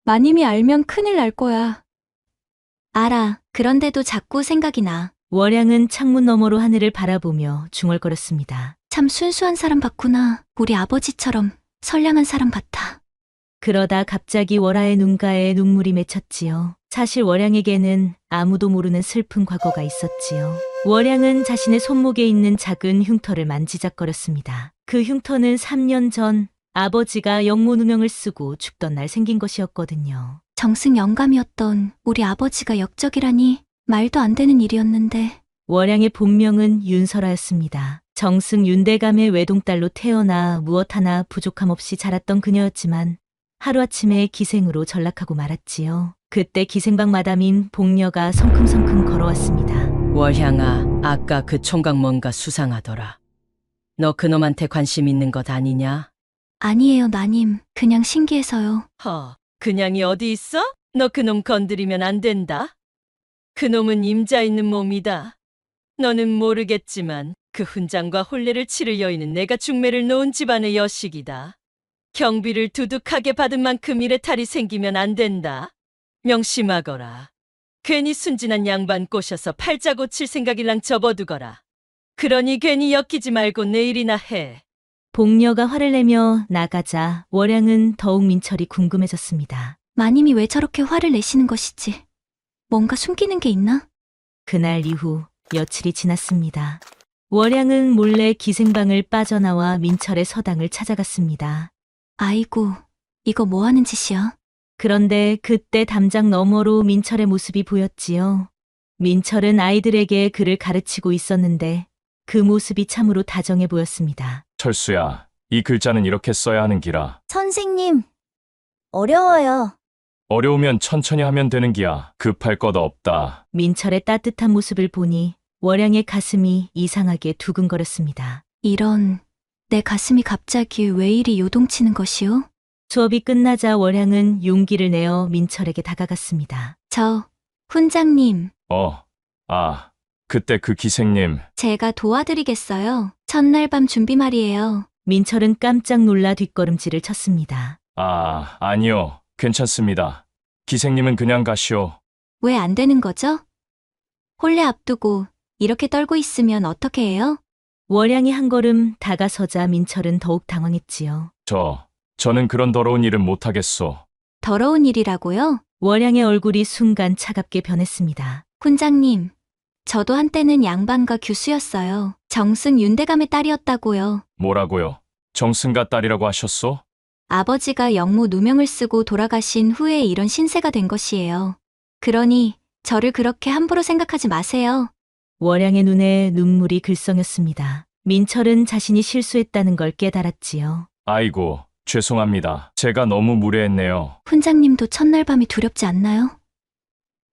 마님이 알면 큰일 날 거야. 알아. 그런데도 자꾸 생각이 나. 월양은 창문 너머로 하늘을 바라보며 중얼거렸습니다. 참 순수한 사람 같구나. 우리 아버지처럼 선량한 사람 같아. 그러다 갑자기 월아의 눈가에 눈물이 맺혔지요. 사실 월양에게는 아무도 모르는 슬픈 과거가 있었지요. 월양은 자신의 손목에 있는 작은 흉터를 만지작거렸습니다. 그 흉터는 3년 전 아버지가 영모누명을 쓰고 죽던 날 생긴 것이었거든요. 정승 영감이었던 우리 아버지가 역적이라니 말도 안 되는 일이었는데. 월양의 본명은 윤설아였습니다. 정승 윤대감의 외동딸로 태어나 무엇 하나 부족함 없이 자랐던 그녀였지만 하루아침에 기생으로 전락하고 말았지요. 그때 기생방 마담인 복녀가 성큼성큼 걸어왔습니다. 월향아, 아까 그 총각 뭔가 수상하더라. 너 그놈한테 관심 있는 것 아니냐? 아니에요, 마님. 그냥 신기해서요. 그냥이 어디 있어? 너 그놈 건드리면 안 된다. 그놈은 임자 있는 몸이다. 너는 모르겠지만 그 훈장과 혼례를 치를 여인은 내가 중매를 놓은 집안의 여식이다. 경비를 두둑하게 받은 만큼 일에 탈이 생기면 안 된다. 명심하거라. 괜히 순진한 양반 꼬셔서 팔자 고칠 생각일랑 접어두거라. 그러니 괜히 엮이지 말고 내일이나 해. 복녀가 화를 내며 나가자 월양은 더욱 민철이 궁금해졌습니다. 마님이 왜 저렇게 화를 내시는 것이지? 뭔가 숨기는 게 있나? 그날 이후 며칠이 지났습니다. 월양은 몰래 기생방을 빠져나와 민철의 서당을 찾아갔습니다. 아이고, 이거 뭐 하는 짓이야? 그런데 그때 담장 너머로 민철의 모습이 보였지요. 민철은 아이들에게 글을 가르치고 있었는데 그 모습이 참으로 다정해 보였습니다. 철수야, 이 글자는 이렇게 써야 하는 기라. 선생님, 어려워요. 어려우면 천천히 하면 되는 기야. 급할 것 없다. 민철의 따뜻한 모습을 보니 월양의 가슴이 이상하게 두근거렸습니다. 이런, 내 가슴이 갑자기 왜 이리 요동치는 것이오? 수업이 끝나자 월양은 용기를 내어 민철에게 다가갔습니다. 훈장님, 그때 그 기생님. 제가 도와드리겠어요. 첫날 밤 준비 말이에요. 민철은 깜짝 놀라 뒷걸음질을 쳤습니다. 아니요. 괜찮습니다. 기생님은 그냥 가시오. 왜 안 되는 거죠? 혼례 앞두고 이렇게 떨고 있으면 어떻게 해요? 월양이 한 걸음 다가서자 민철은 더욱 당황했지요. 저는 그런 더러운 일은 못하겠소. 더러운 일이라고요? 월양의 얼굴이 순간 차갑게 변했습니다. 훈장님, 저도 한때는 양반가 교수였어요. 정승 윤대감의 딸이었다고요. 뭐라고요? 정승가 딸이라고 하셨소? 아버지가 영모 누명을 쓰고 돌아가신 후에 이런 신세가 된 것이에요. 그러니 저를 그렇게 함부로 생각하지 마세요. 월양의 눈에 눈물이 글썽였습니다. 민철은 자신이 실수했다는 걸 깨달았지요. 아이고, 죄송합니다. 제가 너무 무례했네요. 훈장님도 첫날 밤이 두렵지 않나요?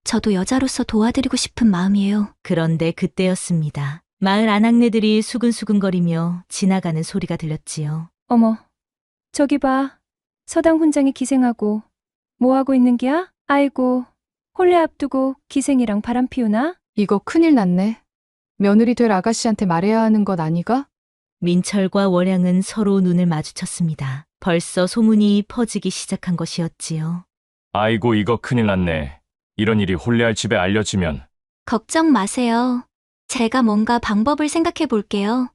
저도 여자로서 도와드리고 싶은 마음이에요. 그런데 그때였습니다. 마을 아낙네들이 수근수근거리며 지나가는 소리가 들렸지요. 어머, 저기 봐. 서당 훈장이 기생하고 뭐 하고 있는 기야? 아이고, 혼례 앞두고 기생이랑 바람 피우나? 이거 큰일 났네. 며느리 될 아가씨한테 말해야 하는 것 아니가? 민철과 월양은 서로 눈을 마주쳤습니다. 벌써 소문이 퍼지기 시작한 것이었지요. 아이고, 이거 큰일 났네. 이런 일이 혼례할 집에 알려지면. 걱정 마세요. 제가 뭔가 방법을 생각해 볼게요.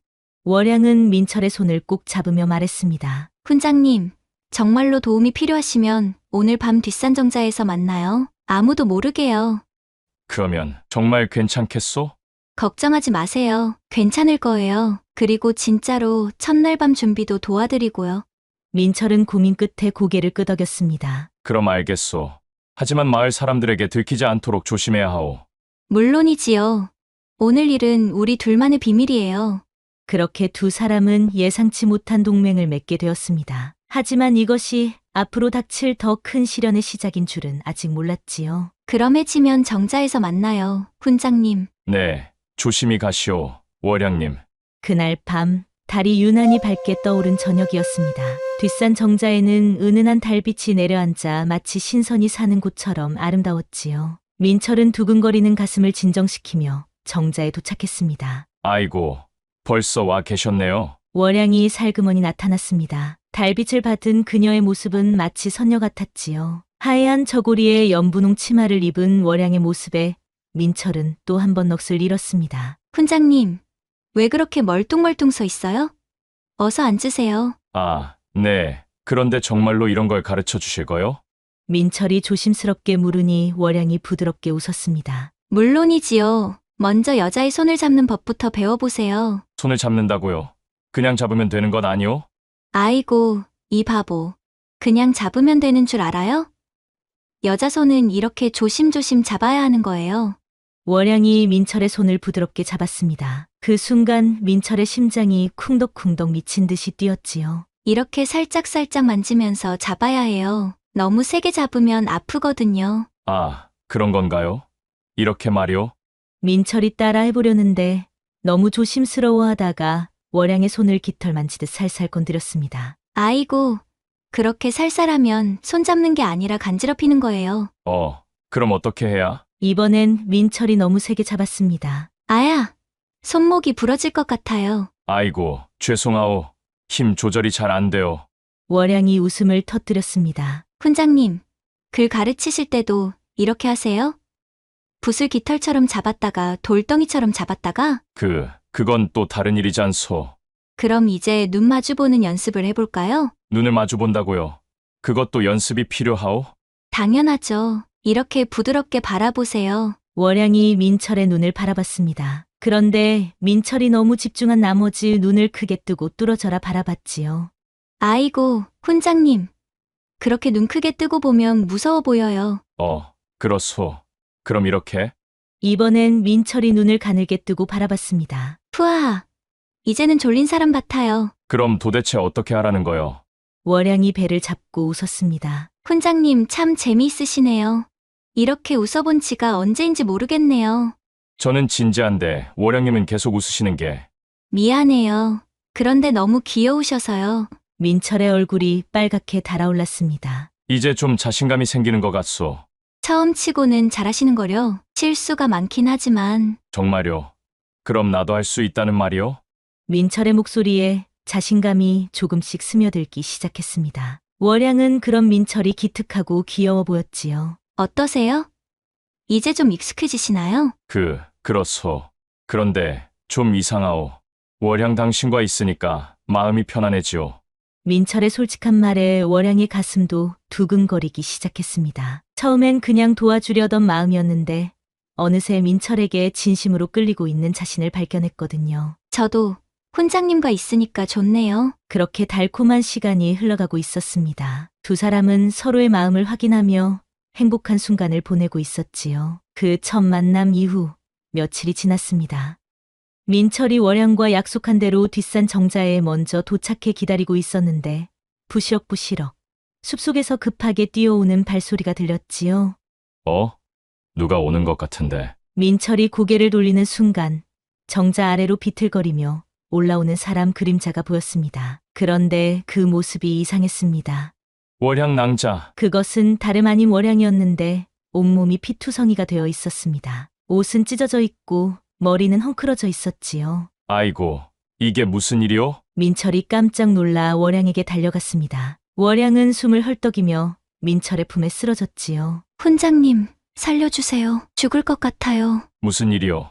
월양은 민철의 손을 꼭 잡으며 말했습니다. 훈장님, 정말로 도움이 필요하시면 오늘 밤 뒷산정자에서 만나요. 아무도 모르게요. 그러면 정말 괜찮겠소? 걱정하지 마세요. 괜찮을 거예요. 그리고 진짜로 첫날 밤 준비도 도와드리고요. 민철은 고민 끝에 고개를 끄덕였습니다. 그럼 알겠소. 하지만 마을 사람들에게 들키지 않도록 조심해야 하오. 물론이지요. 오늘 일은 우리 둘만의 비밀이에요. 그렇게 두 사람은 예상치 못한 동맹을 맺게 되었습니다. 하지만 이것이 앞으로 닥칠 더 큰 시련의 시작인 줄은 아직 몰랐지요. 그럼해지면 정자에서 만나요, 훈장님. 네, 조심히 가시오, 월양님. 그날 밤 달이 유난히 밝게 떠오른 저녁이었습니다. 뒷산 정자에는 은은한 달빛이 내려앉아 마치 신선이 사는 곳처럼 아름다웠지요. 민철은 두근거리는 가슴을 진정시키며 정자에 도착했습니다. 아이고, 벌써 와 계셨네요. 월양이 살그머니 나타났습니다. 달빛을 받은 그녀의 모습은 마치 선녀 같았지요. 하얀 저고리에 연분홍 치마를 입은 월양의 모습에 민철은 또 한 번 넋을 잃었습니다. 훈장님, 왜 그렇게 멀뚱멀뚱 서 있어요? 어서 앉으세요. 네. 그런데 정말로 이런 걸 가르쳐 주실 거요? 민철이 조심스럽게 물으니 월양이 부드럽게 웃었습니다. 물론이지요. 먼저 여자의 손을 잡는 법부터 배워보세요. 손을 잡는다고요? 그냥 잡으면 되는 건 아니오? 아이고, 이 바보. 그냥 잡으면 되는 줄 알아요? 여자 손은 이렇게 조심조심 잡아야 하는 거예요. 월양이 민철의 손을 부드럽게 잡았습니다. 그 순간 민철의 심장이 쿵덕쿵덕 미친 듯이 뛰었지요. 이렇게 살짝살짝 만지면서 잡아야 해요. 너무 세게 잡으면 아프거든요. 그런 건가요? 이렇게 말이오? 민철이 따라 해보려는데 너무 조심스러워하다가 월양의 손을 깃털 만지듯 살살 건드렸습니다. 아이고, 그렇게 살살하면 손 잡는 게 아니라 간지럽히는 거예요. 그럼 어떻게 해야? 이번엔 민철이 너무 세게 잡았습니다. 아야, 손목이 부러질 것 같아요. 아이고, 죄송하오. 힘 조절이 잘 안 돼요. 월양이 웃음을 터뜨렸습니다. 훈장님, 글 가르치실 때도 이렇게 하세요? 붓을 깃털처럼 잡았다가 돌덩이처럼 잡았다가? 그건 또 다른 일이지 않소. 그럼 이제 눈 마주보는 연습을 해볼까요? 눈을 마주 본다고요. 그것도 연습이 필요하오? 당연하죠. 이렇게 부드럽게 바라보세요. 월양이 민철의 눈을 바라봤습니다. 그런데 민철이 너무 집중한 나머지 눈을 크게 뜨고 뚫어져라 바라봤지요. 아이고, 훈장님. 그렇게 눈 크게 뜨고 보면 무서워 보여요. 그렇소. 그럼 이렇게? 이번엔 민철이 눈을 가늘게 뜨고 바라봤습니다. 푸아, 이제는 졸린 사람 같아요. 그럼 도대체 어떻게 하라는 거요? 월양이 배를 잡고 웃었습니다. 훈장님 참 재미있으시네요. 이렇게 웃어본 지가 언제인지 모르겠네요. 저는 진지한데 월양님은 계속 웃으시는 게. 미안해요. 그런데 너무 귀여우셔서요. 민철의 얼굴이 빨갛게 달아올랐습니다. 이제 좀 자신감이 생기는 것 같소. 처음 치고는 잘하시는 거려. 실수가 많긴 하지만. 정말요? 그럼 나도 할 수 있다는 말이요? 민철의 목소리에 자신감이 조금씩 스며들기 시작했습니다. 월양은 그런 민철이 기특하고 귀여워 보였지요. 어떠세요? 이제 좀 익숙해지시나요? 그렇소. 그런데 좀 이상하오. 월양 당신과 있으니까 마음이 편안해지오. 민철의 솔직한 말에 월양의 가슴도 두근거리기 시작했습니다. 처음엔 그냥 도와주려던 마음이었는데 어느새 민철에게 진심으로 끌리고 있는 자신을 발견했거든요. 저도 훈장님과 있으니까 좋네요. 그렇게 달콤한 시간이 흘러가고 있었습니다. 두 사람은 서로의 마음을 확인하며 행복한 순간을 보내고 있었지요. 그 첫 만남 이후 며칠이 지났습니다. 민철이 월양과 약속한 대로 뒷산 정자에 먼저 도착해 기다리고 있었는데 부시럭부시럭 숲속에서 급하게 뛰어오는 발소리가 들렸지요. 누가 오는 것 같은데. 민철이 고개를 돌리는 순간 정자 아래로 비틀거리며 올라오는 사람 그림자가 보였습니다. 그런데 그 모습이 이상했습니다. 월양 낭자. 그것은 다름 아닌 월양이었는데 온몸이 피투성이가 되어 있었습니다. 옷은 찢어져 있고 머리는 헝클어져 있었지요. 아이고, 이게 무슨 일이오? 민철이 깜짝 놀라 월양에게 달려갔습니다. 월양은 숨을 헐떡이며 민철의 품에 쓰러졌지요. 훈장님, 살려주세요. 죽을 것 같아요. 무슨 일이오?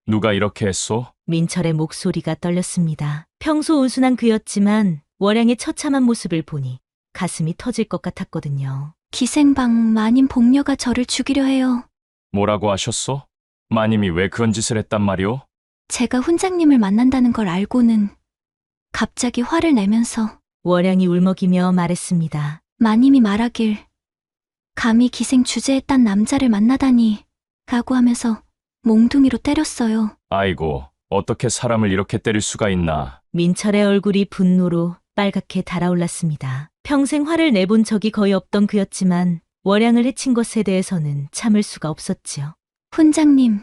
누가 이렇게 했소? 민철의 목소리가 떨렸습니다. 평소 온순한 그였지만 월양의 처참한 모습을 보니 가슴이 터질 것 같았거든요. 기생방 마님 복녀가 저를 죽이려 해요. 뭐라고 하셨소? 마님이 왜 그런 짓을 했단 말이오? 제가 훈장님을 만난다는 걸 알고는 갑자기 화를 내면서 월양이 울먹이며 말했습니다. 마님이 말하길 감히 기생 주제에 딴 남자를 만나다니 라고 하면서 몽둥이로 때렸어요. 아이고, 어떻게 사람을 이렇게 때릴 수가 있나. 민철의 얼굴이 분노로 빨갛게 달아올랐습니다. 평생 화를 내본 적이 거의 없던 그였지만 월양을 해친 것에 대해서는 참을 수가 없었지요. 훈장님,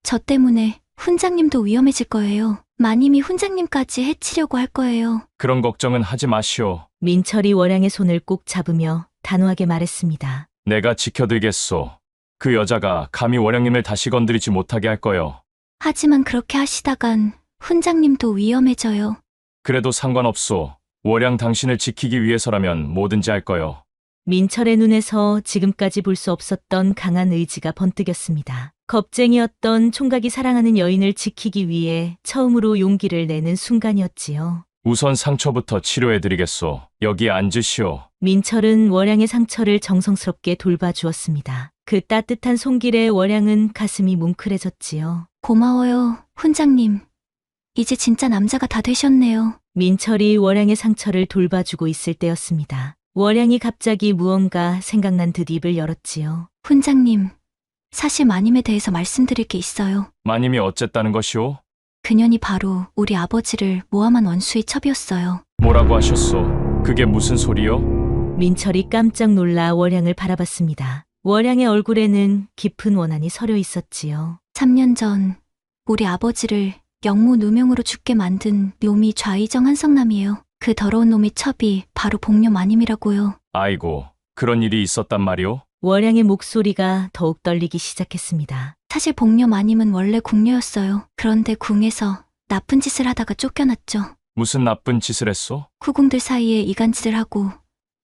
저 때문에 훈장님도 위험해질 거예요. 마님이 훈장님까지 해치려고 할 거예요. 그런 걱정은 하지 마시오. 민철이 월양의 손을 꼭 잡으며 단호하게 말했습니다. 내가 지켜들겠소. 그 여자가 감히 월양님을 다시 건드리지 못하게 할 거요. 하지만 그렇게 하시다간 훈장님도 위험해져요. 그래도 상관없소. 월양 당신을 지키기 위해서라면 뭐든지 할 거요. 민철의 눈에서 지금까지 볼 수 없었던 강한 의지가 번뜩였습니다. 겁쟁이였던 총각이 사랑하는 여인을 지키기 위해 처음으로 용기를 내는 순간이었지요. 우선 상처부터 치료해드리겠소. 여기 앉으시오. 민철은 월양의 상처를 정성스럽게 돌봐주었습니다. 그 따뜻한 손길에 월양은 가슴이 뭉클해졌지요. 고마워요, 훈장님. 이제 진짜 남자가 다 되셨네요. 민철이 월양의 상처를 돌봐주고 있을 때였습니다. 월양이 갑자기 무언가 생각난 듯 입을 열었지요. 훈장님, 사실 마님에 대해서 말씀드릴 게 있어요. 마님이 어쨌다는 것이오? 그년이 바로 우리 아버지를 모함한 원수의 첩이었어요. 뭐라고 하셨소? 그게 무슨 소리요? 민철이 깜짝 놀라 월양을 바라봤습니다. 월양의 얼굴에는 깊은 원한이 서려 있었지요. 3년 전 우리 아버지를 영무누명으로 죽게 만든 놈이 좌의정 한성남이에요. 그 더러운 놈의 첩이 바로 복녀 마님이라고요. 아이고, 그런 일이 있었단 말이오? 월양의 목소리가 더욱 떨리기 시작했습니다. 사실 복녀 마님은 원래 궁녀였어요. 그런데 궁에서 나쁜 짓을 하다가 쫓겨났죠. 무슨 나쁜 짓을 했소? 후궁들 사이에 이간질을 하고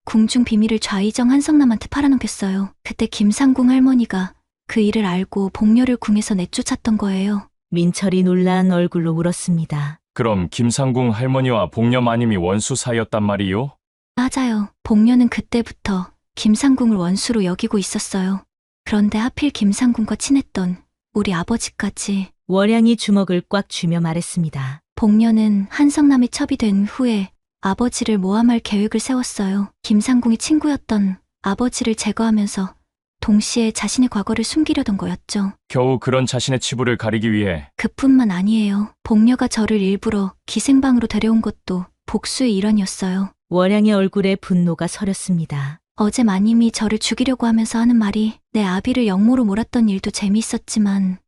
궁중 비밀을 좌의정 한성남한테 팔아넘겼어요. 그때 김상궁 할머니가 그 일을 알고 복녀를 궁에서 내쫓았던 거예요. 민철이 놀란 얼굴로 물었습니다. 그럼 김상궁 할머니와 복녀 마님이 원수 사이였단 말이요? 맞아요. 복녀는 그때부터 김상궁을 원수로 여기고 있었어요. 그런데 하필 김상궁과 친했던 우리 아버지까지. 월양이 주먹을 꽉 쥐며 말했습니다. 복녀는 한성남에 첩이 된 후에 아버지를 모함할 계획을 세웠어요. 김상궁이 친구였던 아버지를 제거하면서 동시에 자신의 과거를 숨기려던 거였죠. 겨우 그런 자신의 치부를 가리기 위해 그뿐만 아니에요. 복녀가 저를 일부러 기생방으로 데려온 것도 복수의 일환이었어요. 월양의 얼굴에 분노가 서렸습니다. 어제 마님이 저를 죽이려고 하면서 하는 말이 내 아비를 역모로 몰았던 일도 재미있었지만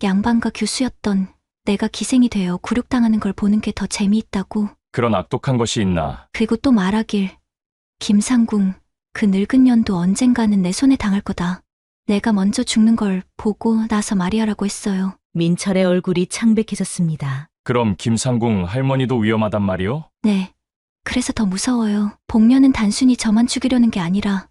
양반과 교수였던 내가 기생이 되어 굴욕당하는 걸 보는 게 더 재미있다고. 그런 악독한 것이 있나? 그리고 또 말하길. 김상궁, 그 늙은 년도 언젠가는 내 손에 당할 거다. 내가 먼저 죽는 걸 보고 나서 말이하라고 했어요. 민철의 얼굴이 창백해졌습니다. 그럼 김상궁 할머니도 위험하단 말이요? 네. 그래서 더 무서워요. 복녀는 단순히 저만 죽이려는 게 아니라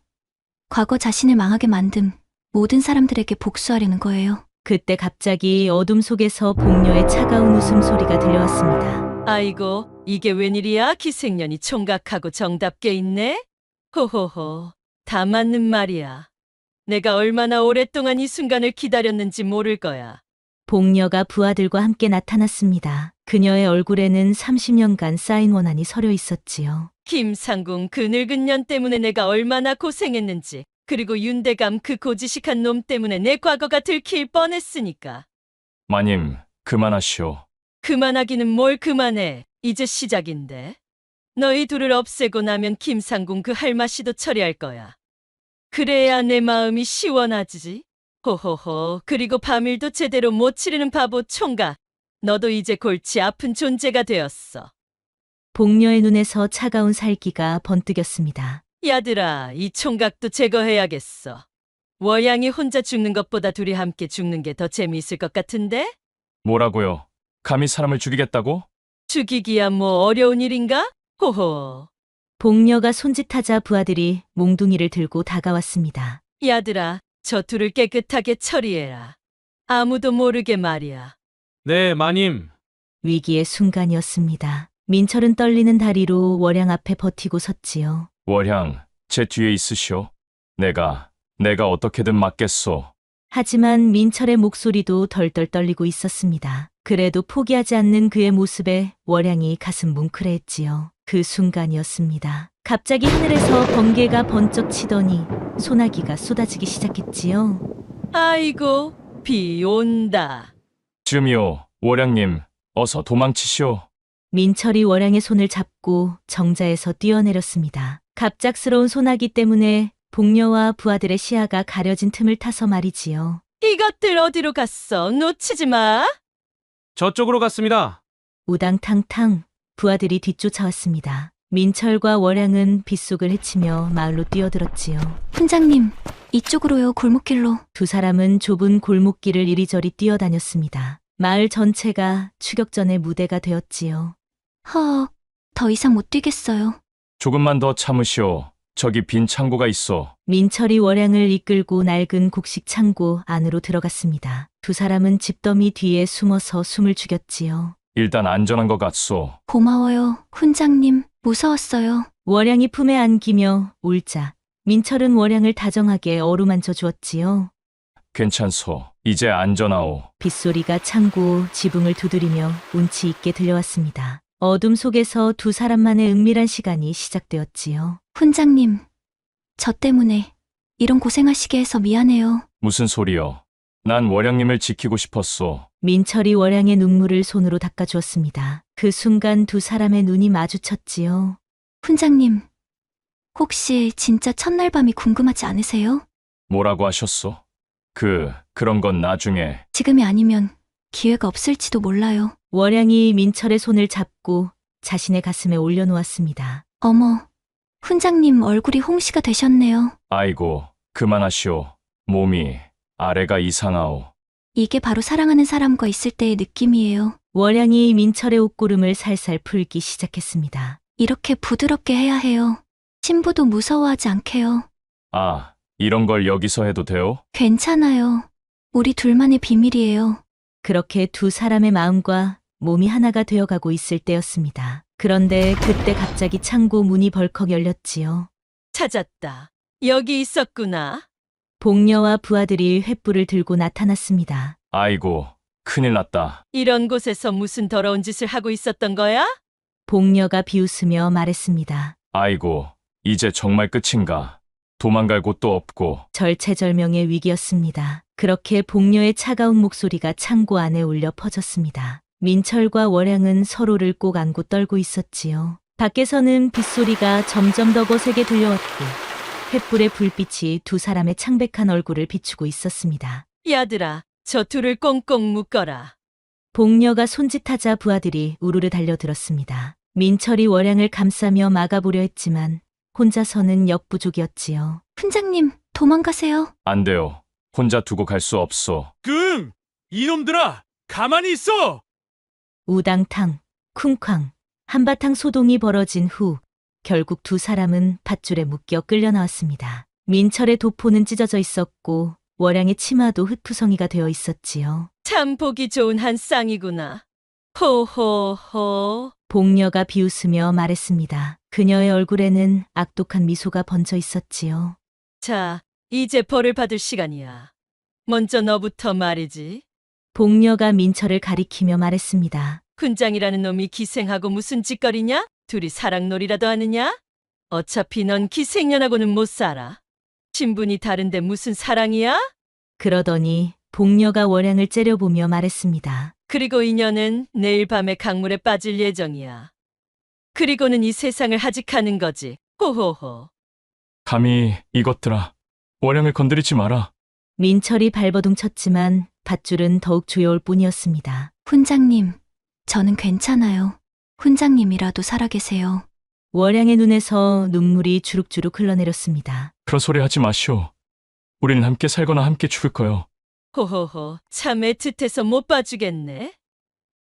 과거 자신을 망하게 만든 모든 사람들에게 복수하려는 거예요. 그때 갑자기 어둠 속에서 복녀의 차가운 웃음소리가 들려왔습니다. 아이고, 이게 웬일이야? 기생년이 총각하고 정답게 있네? 호호호, 다 맞는 말이야. 내가 얼마나 오랫동안 이 순간을 기다렸는지 모를 거야. 복녀가 부하들과 함께 나타났습니다. 그녀의 얼굴에는 30년간 쌓인 원한이 서려 있었지요. 김상궁 그 늙은 년 때문에 내가 얼마나 고생했는지, 그리고 윤대감 그 고지식한 놈 때문에 내 과거가 들킬 뻔했으니까. 마님, 그만하시오. 그만하기는 뭘 그만해. 이제 시작인데. 너희 둘을 없애고 나면 김상궁 그 할마씨도 처리할 거야. 그래야 내 마음이 시원하지. 호호호. 그리고 밤일도 제대로 못 치르는 바보 총각. 너도 이제 골치 아픈 존재가 되었어. 복녀의 눈에서 차가운 살기가 번뜩였습니다. 야들아, 이 총각도 제거해야겠어. 월양이 혼자 죽는 것보다 둘이 함께 죽는 게 더 재미있을 것 같은데? 뭐라고요? 감히 사람을 죽이겠다고? 죽이기야 뭐 어려운 일인가? 호호. 복녀가 손짓하자 부하들이 몽둥이를 들고 다가왔습니다. 야들아, 저 둘을 깨끗하게 처리해라. 아무도 모르게 말이야. 네, 마님. 위기의 순간이었습니다. 민철은 떨리는 다리로 월양 앞에 버티고 섰지요. 월향, 제 뒤에 있으시오. 내가 어떻게든 막겠소. 하지만 민철의 목소리도 덜덜 떨리고 있었습니다. 그래도 포기하지 않는 그의 모습에 월양이 가슴 뭉클해했지요. 그 순간이었습니다. 갑자기 하늘에서 번개가 번쩍 치더니 소나기가 쏟아지기 시작했지요. 아이고, 비 온다. 즈미오, 월양님, 어서 도망치시오. 민철이 월양의 손을 잡고 정자에서 뛰어내렸습니다. 갑작스러운 소나기 때문에 복녀와 부하들의 시야가 가려진 틈을 타서 말이지요. 이것들 어디로 갔어? 놓치지 마. 저쪽으로 갔습니다. 우당탕탕 부하들이 뒤쫓아왔습니다. 민철과 월양은 빗속을 헤치며 마을로 뛰어들었지요. 훈장님, 이쪽으로요, 골목길로. 두 사람은 좁은 골목길을 이리저리 뛰어다녔습니다. 마을 전체가 추격전의 무대가 되었지요. 더 이상 못 뛰겠어요. 조금만 더 참으시오. 저기 빈 창고가 있어. 민철이 월양을 이끌고 낡은 곡식 창고 안으로 들어갔습니다. 두 사람은 집더미 뒤에 숨어서 숨을 죽였지요. 일단 안전한 것 같소. 고마워요, 훈장님. 무서웠어요. 월양이 품에 안기며 울자 민철은 월양을 다정하게 어루만져 주었지요. 괜찮소. 이제 안전하오. 빗소리가 창고 지붕을 두드리며 운치 있게 들려왔습니다. 어둠 속에서 두 사람만의 은밀한 시간이 시작되었지요. 훈장님, 저 때문에 이런 고생하시게 해서 미안해요. 무슨 소리요? 난 월양님을 지키고 싶었소. 민철이 월양의 눈물을 손으로 닦아주었습니다. 그 순간 두 사람의 눈이 마주쳤지요. 훈장님, 혹시 진짜 첫날 밤이 궁금하지 않으세요? 뭐라고 하셨소? 그런 건 나중에. 지금이 아니면 기회가 없을지도 몰라요. 월양이 민철의 손을 잡고 자신의 가슴에 올려놓았습니다. 어머, 훈장님 얼굴이 홍시가 되셨네요. 아이고, 그만하시오. 몸이 아래가 이상하오. 이게 바로 사랑하는 사람과 있을 때의 느낌이에요. 월양이 민철의 옷고름을 살살 풀기 시작했습니다. 이렇게 부드럽게 해야 해요. 신부도 무서워하지 않게요. 아, 이런 걸 여기서 해도 돼요? 괜찮아요. 우리 둘만의 비밀이에요. 그렇게 두 사람의 마음과 몸이 하나가 되어가고 있을 때였습니다. 그런데 그때 갑자기 창고 문이 벌컥 열렸지요. 찾았다. 여기 있었구나. 복녀와 부하들이 횃불을 들고 나타났습니다. 아이고, 큰일 났다. 이런 곳에서 무슨 더러운 짓을 하고 있었던 거야? 복녀가 비웃으며 말했습니다. 아이고, 이제 정말 끝인가? 도망갈 곳도 없고. 절체절명의 위기였습니다. 그렇게 복녀의 차가운 목소리가 창고 안에 울려 퍼졌습니다. 민철과 월양은 서로를 꼭 안고 떨고 있었지요. 밖에서는 빗소리가 점점 더 거세게 들려왔고 횃불의 불빛이 두 사람의 창백한 얼굴을 비추고 있었습니다. 야들아, 저 둘을 꽁꽁 묶어라. 복녀가 손짓하자 부하들이 우르르 달려들었습니다. 민철이 월양을 감싸며 막아보려 했지만 혼자서는 역부족이었지요. 훈장님, 도망가세요. 안 돼요. 혼자 두고 갈 수 없어. 이놈들아, 가만히 있어! 우당탕, 쿵쾅, 한바탕 소동이 벌어진 후 결국 두 사람은 밧줄에 묶여 끌려 나왔습니다. 민철의 도포는 찢어져 있었고 월양의 치마도 흙투성이가 되어 있었지요. 참 보기 좋은 한 쌍이구나. 호호호. 복녀가 비웃으며 말했습니다. 그녀의 얼굴에는 악독한 미소가 번져 있었지요. 자, 이제 벌을 받을 시간이야. 먼저 너부터 말이지. 복녀가 민철을 가리키며 말했습니다. 훈장이라는 놈이 기생하고 무슨 짓거리냐? 둘이 사랑놀이라도 하느냐? 어차피 넌 기생년하고는 못 살아. 신분이 다른데 무슨 사랑이야? 그러더니 복녀가 월양을 째려보며 말했습니다. 그리고 이년은 내일 밤에 강물에 빠질 예정이야. 그리고는 이 세상을 하직하는 거지. 호호호. 감히 이것들아, 월양을 건드리지 마라. 민철이 발버둥 쳤지만 밧줄은 더욱 조여올 뿐이었습니다. 훈장님, 저는 괜찮아요. 훈장님이라도 살아계세요. 월양의 눈에서 눈물이 주룩주룩 흘러내렸습니다. 그런 소리 하지 마시오. 우리는 함께 살거나 함께 죽을 거요. 호호호, 참 애틋해서 못 봐주겠네.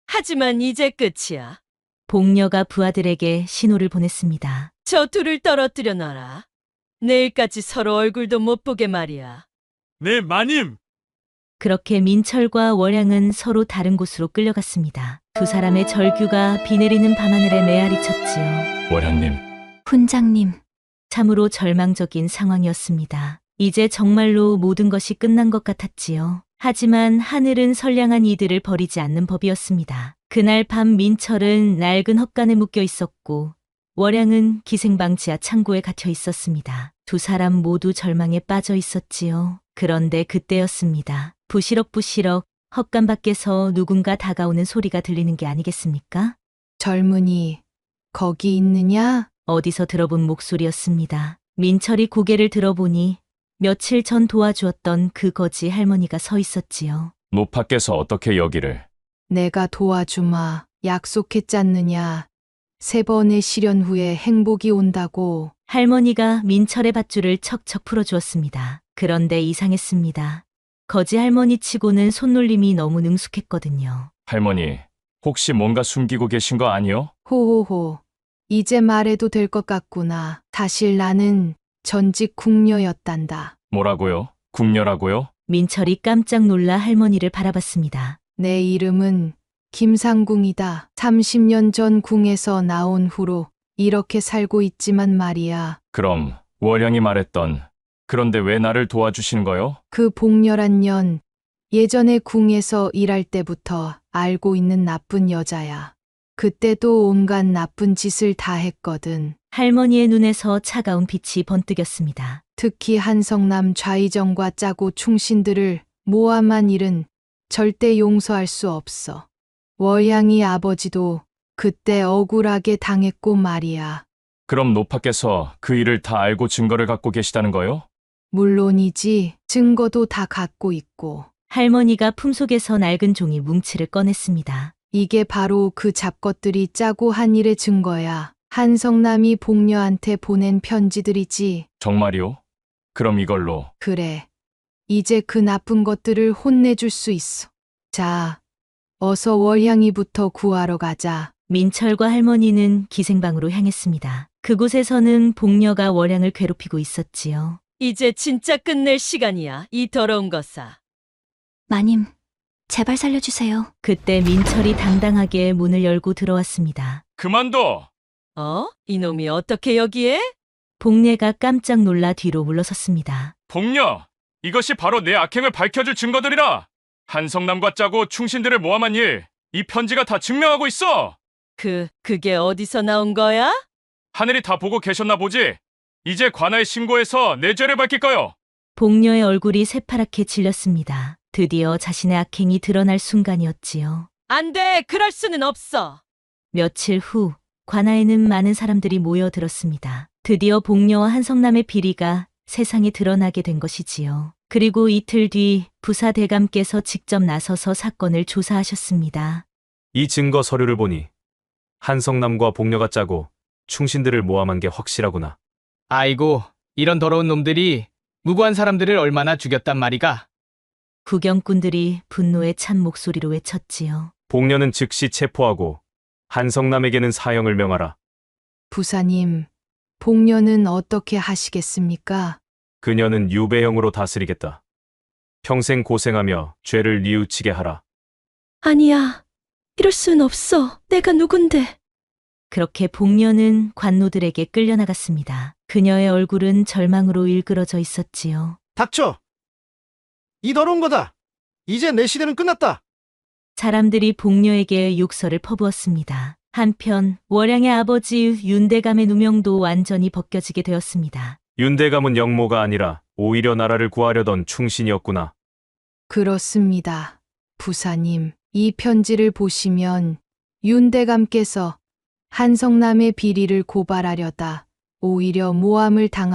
하지만 이제 끝이야. 복녀가 부하들에게 신호를 보냈습니다. 저 둘을 떨어뜨려 놔라. 내일까지 서로 얼굴도 못 보게 말이야. 네, 마님! 그렇게 민철과 월양은 서로 다른 곳으로 끌려갔습니다. 두 사람의 절규가 비 내리는 밤하늘에 메아리 쳤지요. 월양님. 훈장님. 참으로 절망적인 상황이었습니다. 이제 정말로 모든 것이 끝난 것 같았지요. 하지만 하늘은 선량한 이들을 버리지 않는 법이었습니다. 그날 밤 민철은 낡은 헛간에 묶여 있었고 월양은 기생방 지하 창고에 갇혀 있었습니다. 두 사람 모두 절망에 빠져 있었지요. 그런데 그때였습니다. 부시럭부시럭 헛간 밖에서 누군가 다가오는 소리가 들리는 게 아니겠습니까? 젊은이, 거기 있느냐? 어디서 들어본 목소리였습니다. 민철이 고개를 들어보니 며칠 전 도와주었던 그 거지 할머니가 서 있었지요. 노파께서 어떻게 여기를? 내가 도와주마. 약속했잖느냐. 3번의 시련 후에 행복이 온다고. 할머니가 민철의 밧줄을 척척 풀어주었습니다. 그런데 이상했습니다. 거지 할머니 치고는 손놀림이 너무 능숙했거든요. 할머니, 혹시 뭔가 숨기고 계신 거 아니요? 호호호. 이제 말해도 될 것 같구나. 사실 나는 전직 궁녀였단다. 뭐라고요? 궁녀라고요? 민철이 깜짝 놀라 할머니를 바라봤습니다. 내 이름은 김상궁이다. 30년 전 궁에서 나온 후로 이렇게 살고 있지만 말이야. 그럼 월양이 말했던 그런데 왜 나를 도와주시는 거요? 그 복녀란 년 예전에 궁에서 일할 때부터 알고 있는 나쁜 여자야. 그때도 온갖 나쁜 짓을 다 했거든. 할머니의 눈에서 차가운 빛이 번뜩였습니다. 특히 한성남 좌의정과 짜고 충신들을 모함한 일은 절대 용서할 수 없어. 월양이 아버지도 그때 억울하게 당했고 말이야. 그럼 노파께서 그 일을 다 알고 증거를 갖고 계시다는 거요? 물론이지. 증거도 다 갖고 있고. 할머니가 품속에서 낡은 종이 뭉치를 꺼냈습니다. 이게 바로 그 잡것들이 짜고 한 일의 증거야. 한성남이 복녀한테 보낸 편지들이지. 정말이요? 그럼 이걸로 그래. 이제 그 나쁜 것들을 혼내줄 수 있어. 자, 어서 월향이부터 구하러 가자. 민철과 할머니는 기생방으로 향했습니다. 그곳에서는 복녀가 월양을 괴롭히고 있었지요. 이제 진짜 끝낼 시간이야. 이 더러운 것아. 마님, 제발 살려주세요. 그때 민철이 당당하게 문을 열고 들어왔습니다. 그만둬! 이놈이 어떻게 여기에? 복례가 깜짝 놀라 뒤로 물러섰습니다. 복녀! 이것이 바로 내 악행을 밝혀줄 증거들이라! 한성남과 짜고 충신들을 모함한 일, 이 편지가 다 증명하고 있어! 그게 어디서 나온 거야? 하늘이 다 보고 계셨나 보지? 이제 관아에 신고해서 내 죄를 밝힐까요? 복녀의 얼굴이 새파랗게 질렸습니다. 드디어 자신의 악행이 드러날 순간이었지요. 안 돼! 그럴 수는 없어! 며칠 후 관아에는 많은 사람들이 모여들었습니다. 드디어 복녀와 한성남의 비리가 세상에 드러나게 된 것이지요. 그리고 이틀 뒤 부사 대감께서 직접 나서서 사건을 조사하셨습니다. 이 증거 서류를 보니 한성남과 복녀가 짜고 충신들을 모함한 게 확실하구나. 아이고, 이런 더러운 놈들이 무고한 사람들을 얼마나 죽였단 말이가. 구경꾼들이 분노에 찬 목소리로 외쳤지요. 복녀는 즉시 체포하고 한성남에게는 사형을 명하라. 부사님, 복녀는 어떻게 하시겠습니까? 그녀는 유배형으로 다스리겠다. 평생 고생하며 죄를 뉘우치게 하라. 아니야. 이럴 순 없어. 내가 누군데. 그렇게 복녀는 관노들에게 끌려나갔습니다. 그녀의 얼굴은 절망으로 일그러져 있었지요. 닥쳐! 이 더러운 거다! 이제 내 시대는 끝났다! 사람들이 복녀에게 욕설을 퍼부었습니다. 한편 월양의 아버지 윤대감의 누명도 완전히 벗겨지게 되었습니다. 윤대감은 영모가 아니라 오히려 나라를 구하려던 충신이었구나. 그렇습니다. 부사님, 이 편지를 보시면 윤대감께서 한성남의 비리를 고발하려다 오히려 모함을 당한